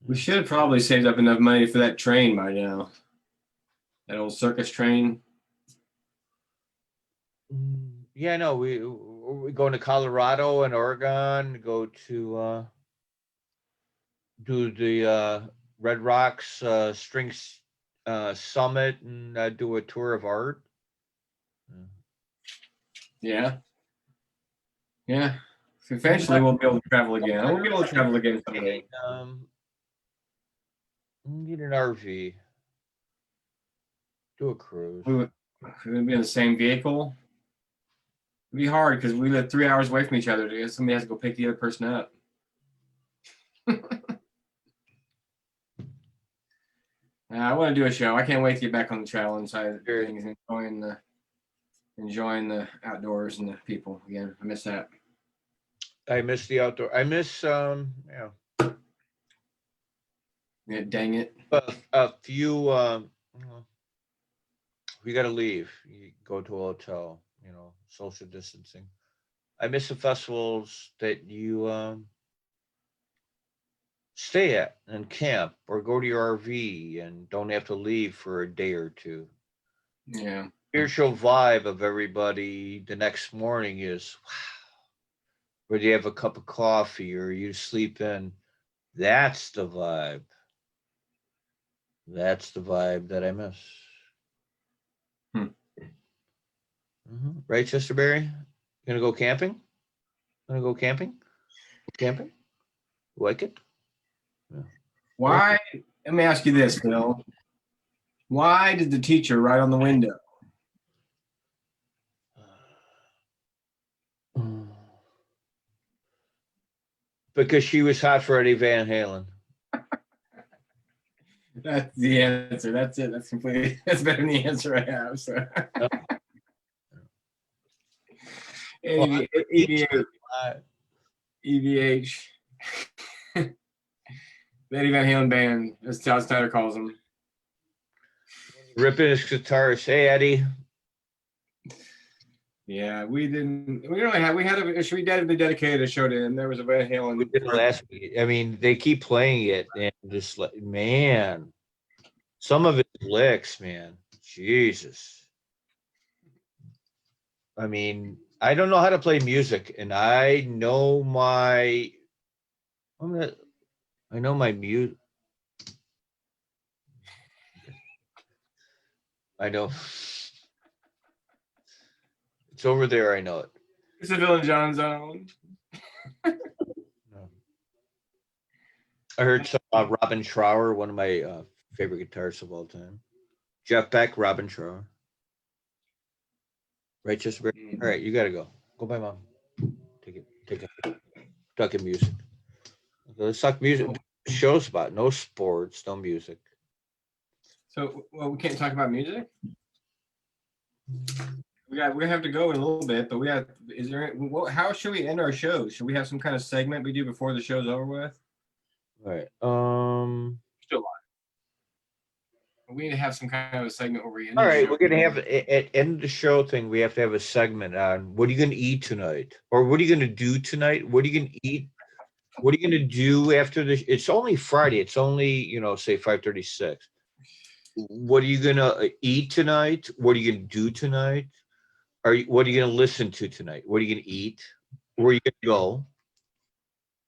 We should have probably saved up enough money for that train by now. That old circus train. Yeah, I know. We're going to Colorado and Oregon, go to do the Red Rocks Strings Summit and do a tour of art. Yeah. Yeah. Eventually we'll be able to travel again. We'll be able to travel again someday. Get an RV. Do a cruise. We would be in the same vehicle. It'd be hard because we live 3 hours away from each other. Somebody has to go pick the other person up. I want to do a show. I can't wait to get back on the traveling side of things and enjoying the outdoors and the people again. I miss that. I miss the outdoor. I miss Yeah, dang it. a few. We got to leave. You go to a hotel. Social distancing. I miss the festivals that you stay at and camp or go to your RV and don't have to leave for a day or two. Yeah. Spiritual vibe of everybody the next morning is wow. Whether you have a cup of coffee or you sleep in, that's the vibe. That's the vibe that I miss. Right, Chester Berry? Gonna go camping? Camping? Like it? Yeah. Why? Let me ask you this, Phil. Why did the teacher write on the window? Because she was hot for Eddie Van Halen. That's the answer. That's it. That's completely. That's better than the answer I have. So. EVH. The Eddie Van Halen band, as Todd Snyder calls them. Ripping his guitarist. Hey, Eddie. Yeah, we didn't. We really had. We had a. Should we dedicated a show to him? There was a Van Halen. We did last week. I mean, they keep playing it, and just like, man, some of it licks, man. Jesus. I mean, I don't know how to play music, and I know my. I know my mute. I know. It's over there. I know it. It's a villain Jon Zone. No. I heard some Robin Trower, one of my favorite guitarists of all time. Jeff Beck, Robin Trower. Right, just all right. You gotta go. Go by mom. Take it. Stuck in music. Let's talk music. show's about? No sports, no music. So, well, we can't talk about music. We're gonna have to go in a little bit, but is there, how should we end our show? Should we have some kind of segment we do before the show's over with? All right. Still live. We need to have some kind of a segment where we end All the right, show. we're gonna have at end of the show thing. We have to have a segment on what are you gonna eat tonight, or what are you gonna do tonight? What are you gonna eat? What are you gonna do after the? It's only Friday. It's only say 5:36. What are you gonna eat tonight? What are you gonna do tonight? What are you gonna listen to tonight? What are you gonna eat? Where are you gonna go?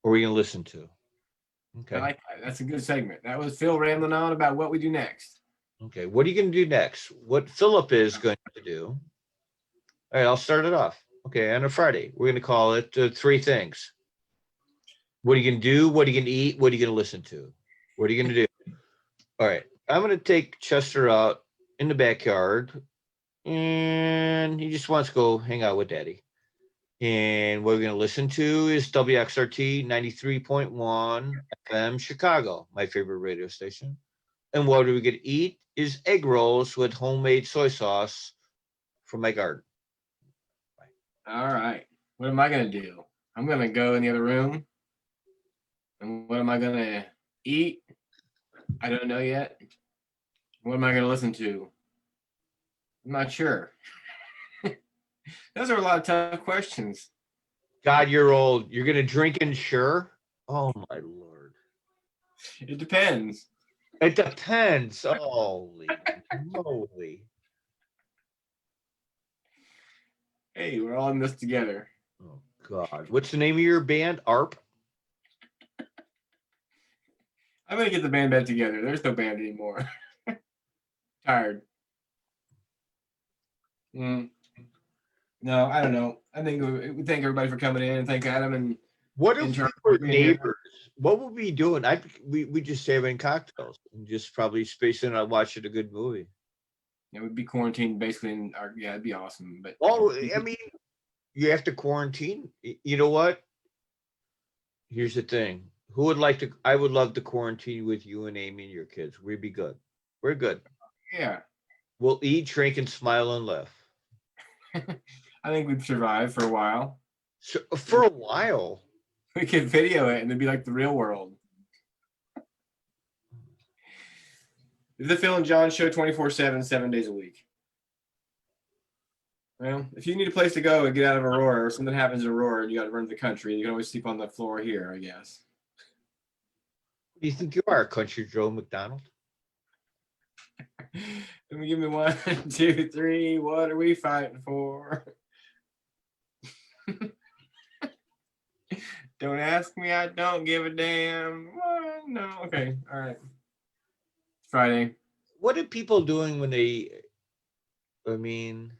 Or are you gonna listen to? I Okay. like that. That's a good segment. That was Phil rambling on about what we do next. Okay. What are you gonna do next? What Philip is going to do? All right, I'll start it off. Okay, on a Friday, we're gonna call it 3 things. What are you gonna do? What are you gonna eat? What are you gonna listen to? What are you gonna do? All right, I'm gonna take Chester out in the backyard, and he just wants to go hang out with Daddy. And what we're gonna listen to is WXRT 93.1 FM Chicago, my favorite radio station. And what are we gonna eat is egg rolls with homemade soy sauce from my garden. All right. What am I gonna do? I'm gonna go in the other room. And what am I gonna eat? I don't know yet. What am I gonna listen to? I'm not sure. Those are a lot of tough questions. God, you're old. You're gonna drink and sure? Oh my lord. It depends. It depends. Holy moly. Hey, we're all in this together. Oh God. What's the name of your band? ARP? I'm gonna get the band back together. There's no band anymore. Tired. No, I don't know. I think we thank everybody for coming in and thank Adam and What if we Charlie were for being here. neighbors? What would we be doing? We just having cocktails and just probably spacing out watching a good movie. It would be quarantined basically in our, yeah, it'd be awesome. But Oh, I mean, you have to quarantine. You know what? Here's the thing. Who would like to? I would love to quarantine with you and Amy and your kids. We'd be good. We're good. yeah, We'll eat, drink, and smile and laugh. I think we'd survive for a while. So, for a while. We could video it and it'd be like the real world. The Phil and John show 24/7, 7 days a week. Well, if you need a place to go and get out of Aurora or something happens in Aurora and you got to run to the country, you can always sleep on the floor here, I guess. Who do you think you are, Country Joe McDonald? Let me give me 1, 2, 3. What are we fighting for? Don't ask me. I don't give a damn. What? No. Okay. All right. Friday. What are people doing when they? I mean,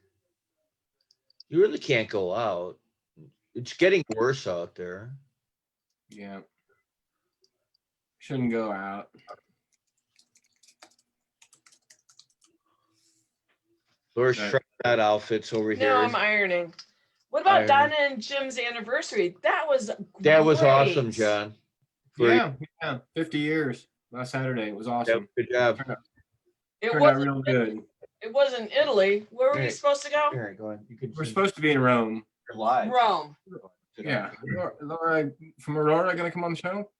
you really can't go out. It's getting worse out there. Yeah. Shouldn't go out. Laura's Right. trying out outfits over No, here. I'm ironing. What about Ironing. Donna and Jim's anniversary? That was That was great. awesome, John. Yeah. 50 years last Saturday. It was Yeah, awesome. good job. It Turned out wasn't, real good. it wasn't Italy. Where were we Right. supposed to go? Here, go ahead. You can We're supposed to be in Rome. live. Rome. Yeah. Laura from Aurora going to come on the show?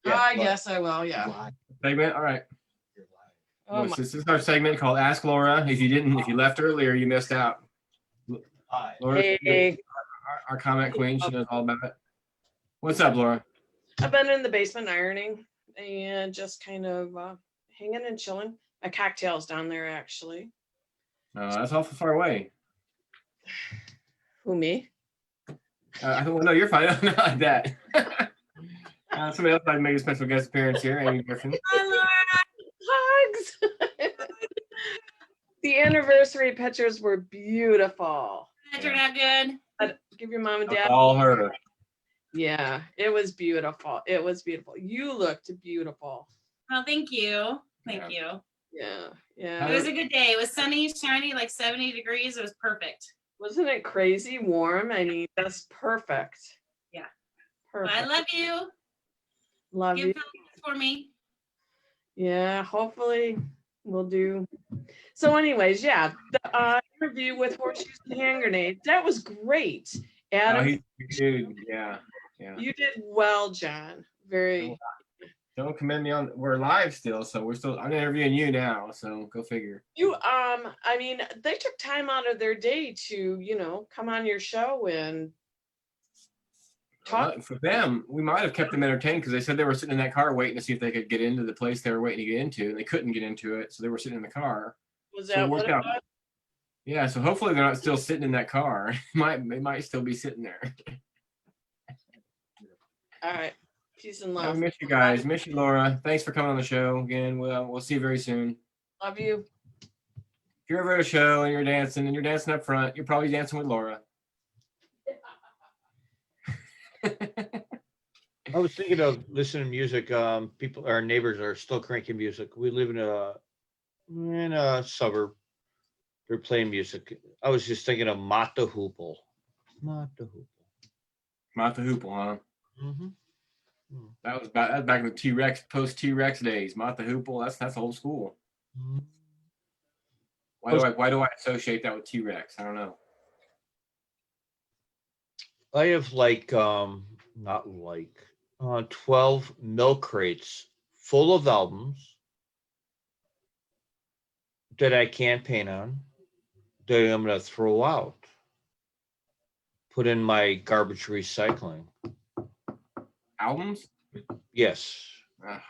Yeah, I live. guess I will. Yeah. Segment? All right. Oh my. This is our segment called Ask Laura. If you left earlier, you missed out. Laura, Hey, our comment queen, she knows all about it. What's up, Laura? I've been in the basement ironing and just kind of hanging and chilling. My cocktail's down there actually. That's awful far away. Who, me? I thought, well, no, you're fine. Not like that. Somebody else might make a special guest appearance here, Amy Griffin. Hi, Laura. Hugs. The anniversary pictures were beautiful. That turned out good. Give your mom and dad. All her. Yeah, it was beautiful. It was beautiful. You looked beautiful. Well, thank you. Thank you. Yeah, It yeah. was a good day. It was sunny, shiny, like 70 degrees. It was perfect. Wasn't it crazy warm? I mean, that's perfect. Yeah. Perfect. I love you. Love Give you. Phil for me. Yeah, hopefully we'll do. So anyways, yeah, the interview with horseshoes and hand grenades, that was great. Oh, Adam, he's a dude. Yeah. Yeah. you did well, John. Very. Don't commend me on. We're live still, so we're still. I'm interviewing you now, so go figure. You, I mean, they took time out of their day to, come on your show and talk. For them, we might have kept them entertained because they said they were sitting in that car waiting to see if they could get into the place they were waiting to get into, and they couldn't get into it, so they were sitting in the car. Was So that it what worked it out. was? Yeah, so hopefully they're not still sitting in that car. They might still be sitting there. All right. Peace and I love. miss you guys. Miss you, Laura. Thanks for coming on the show again. We'll see you very soon. Love you. If you're ever at a show and you're dancing up front, you're probably dancing with Laura. I was thinking of listening to music. Our neighbors are still cranking music. We live in a suburb. They're playing music. I was just thinking of Mata Hoople. Mata Hoople. Mata Hoople, huh? Mm-hmm. That was back in the T-Rex, post T-Rex days. Mata Hoople, that's old school. Mm-hmm. Why do I associate that with T-Rex? I don't know. I have 12 milk crates full of albums that I can't paint on, that I'm going to throw out, put in my garbage recycling. Albums? Yes. Ugh.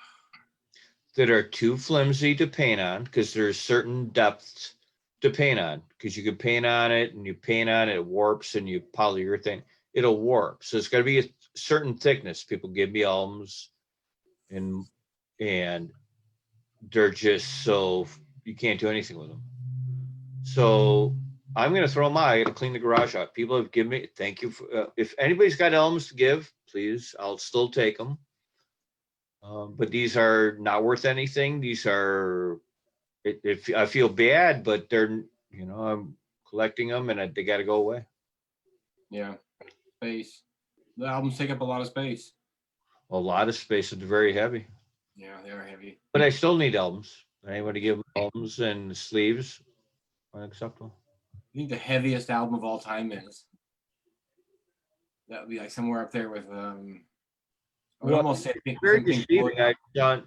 That are too flimsy to paint on because there's certain depths to paint on, because you can paint on it and you paint on it, it warps, and you polyurethane, it'll warp. So it's got to be a certain thickness. People give me albums and they're just so you can't do anything with them. So I'm going to throw them out. I got to clean the garage out. People have given me, thank you. If anybody's got albums to give, please, I'll still take them. But these are not worth anything. These are, I feel bad, but they're, I'm collecting them and they got to go away. Yeah. Space. The albums take up a lot of space. A lot of space, and they're very heavy. Yeah, they are heavy. But I still need albums. Anybody give them albums and sleeves? Unacceptable. I think the heaviest album of all time is. That would be like somewhere up there with I would almost say Very something deceiving. I've done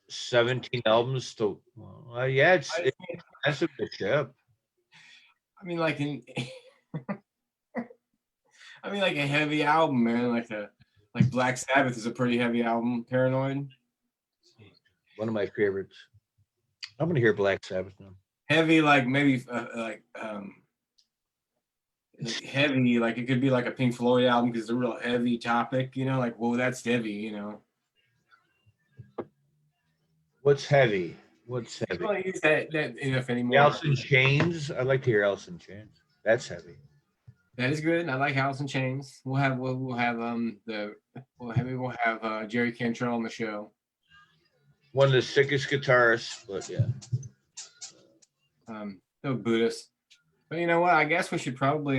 17 albums to yeah, it's expensive to ship. I mean, like like a heavy album, man. Like Black Sabbath is a pretty heavy album. Paranoid. One of my favorites. I'm gonna hear Black Sabbath now. Heavy, like maybe heavy, like it could be like a Pink Floyd album because it's a real heavy topic, like, whoa, that's heavy, What's heavy? What's heavy? Well, use that enough anymore. Alice in Chains. I like to hear Alice in Chains. That's heavy. That is good. I like Alice in Chains. We'll have Jerry Cantrell on the show. One of the sickest guitarists, but yeah. No Buddhist. But you know what? I guess we should probably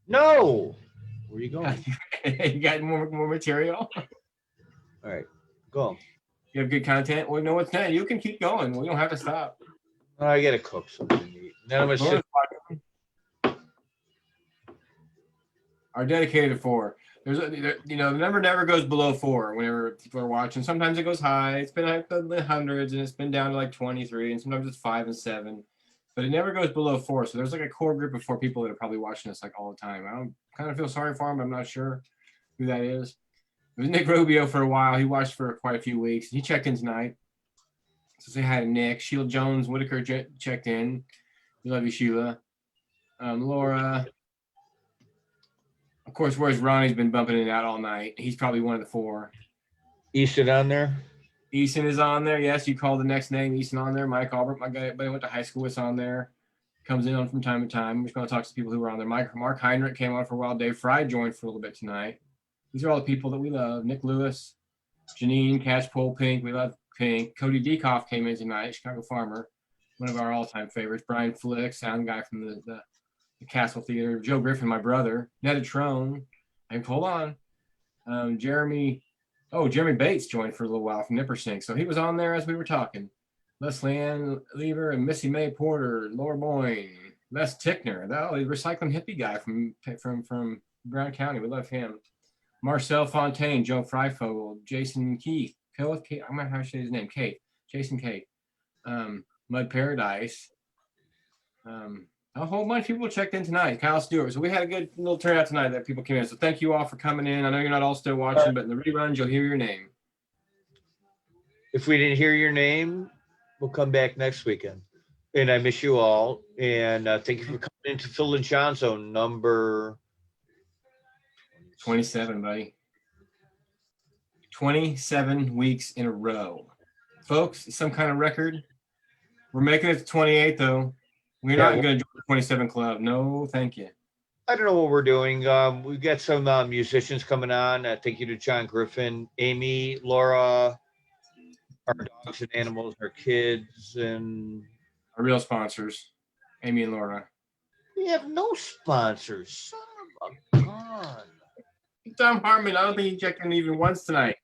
No. Where are you going? You got more material? All right, go. You have good content? Well, no, it's not. You can keep going. We don't have to stop. I gotta cook something to eat. Then I'm gonna sit. Are dedicated to 4. The number never goes below 4 whenever people are watching. Sometimes it goes high. It's been like the hundreds, and it's been down to like 23, and sometimes it's 5 and 7. But it never goes below 4. So there's like a core group of 4 people that are probably watching us like all the time. I don't kind of feel sorry for them, but I'm not sure who that is. It was Nick Rubio for a while. He watched for quite a few weeks. He checked in tonight. So say hi to Nick. Sheila Jones Whitaker checked in. We love you, Sheila. Laura. Of course, where's Ronnie's been bumping in and out all night. He's probably one of the 4. Easton on there? Easton is on there. Yes, you call the next name. Easton on there. Mike Albert, my guy I went to high school with, on there. Comes in on from time to time. We're just going to talk to people who were on there. Mark Heinrich came on for a while. Dave Fry joined for a little bit tonight. These are all the people that we love. Nick Lewis, Janine, Catchpole, Pink. We love Pink. Cody Dekoff came in tonight. Chicago Farmer, one of our all-time favorites. Brian Flick, sound guy from the Castle Theater. Joe Griffin, my brother. Netta Trone. And hold on. Jeremy Oh, Jeremy Bates joined for a little while from Nippersink. So he was on there as we were talking. Leslie Ann Lever and Missy Mae Porter, Laura Boyne, Les Tickner, the recycling hippie guy from Brown County. We love him. Marcel Fontaine, Joe Freifogel, Jason Keith, I'm not know how to say his name, Kate, Jason Kate, Mud Paradise. A whole bunch of people checked in tonight. Kyle Stewart. So we had a good little turnout tonight that people came in. So thank you all for coming in. I know you're not all still watching, but in the reruns, you'll hear your name. If we didn't hear your name, we'll come back next weekend. And I miss you all. And thank you for coming into Phil and Jon Zone number 27, buddy. 27 weeks in a row. Folks, it's some kind of record. We're making it to 28, though. We're not going to join the 27 club. No, thank you. I don't know what we're doing. We've got some musicians coming on. Thank you to John Griffin, Amy, Laura, our dogs and animals, our kids, and our real sponsors, Amy and Laura. We have no sponsors. Son of a gun. Tom Harmon, I don't think he checked in even once tonight.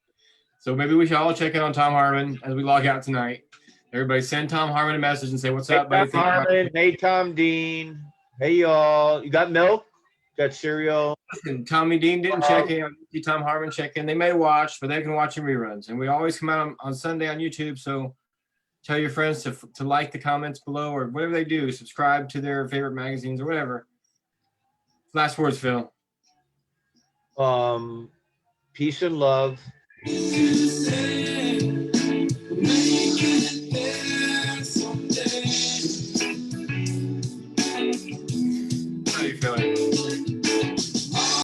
So maybe we should all check in on Tom Harmon as we log out tonight. Everybody send Tom Harmon a message and say, what's up, buddy? Tom Harmon. Hey, Tom Dean. Hey, y'all. You got milk? Got cereal? Listen, Tommy Dean didn't check in. Tom Harmon check in. They may watch, but they can watch in reruns. And we always come out on Sunday on YouTube. So tell your friends to like the comments below or whatever they do. Subscribe to their favorite magazines or whatever. Last words, Phil. Peace and love.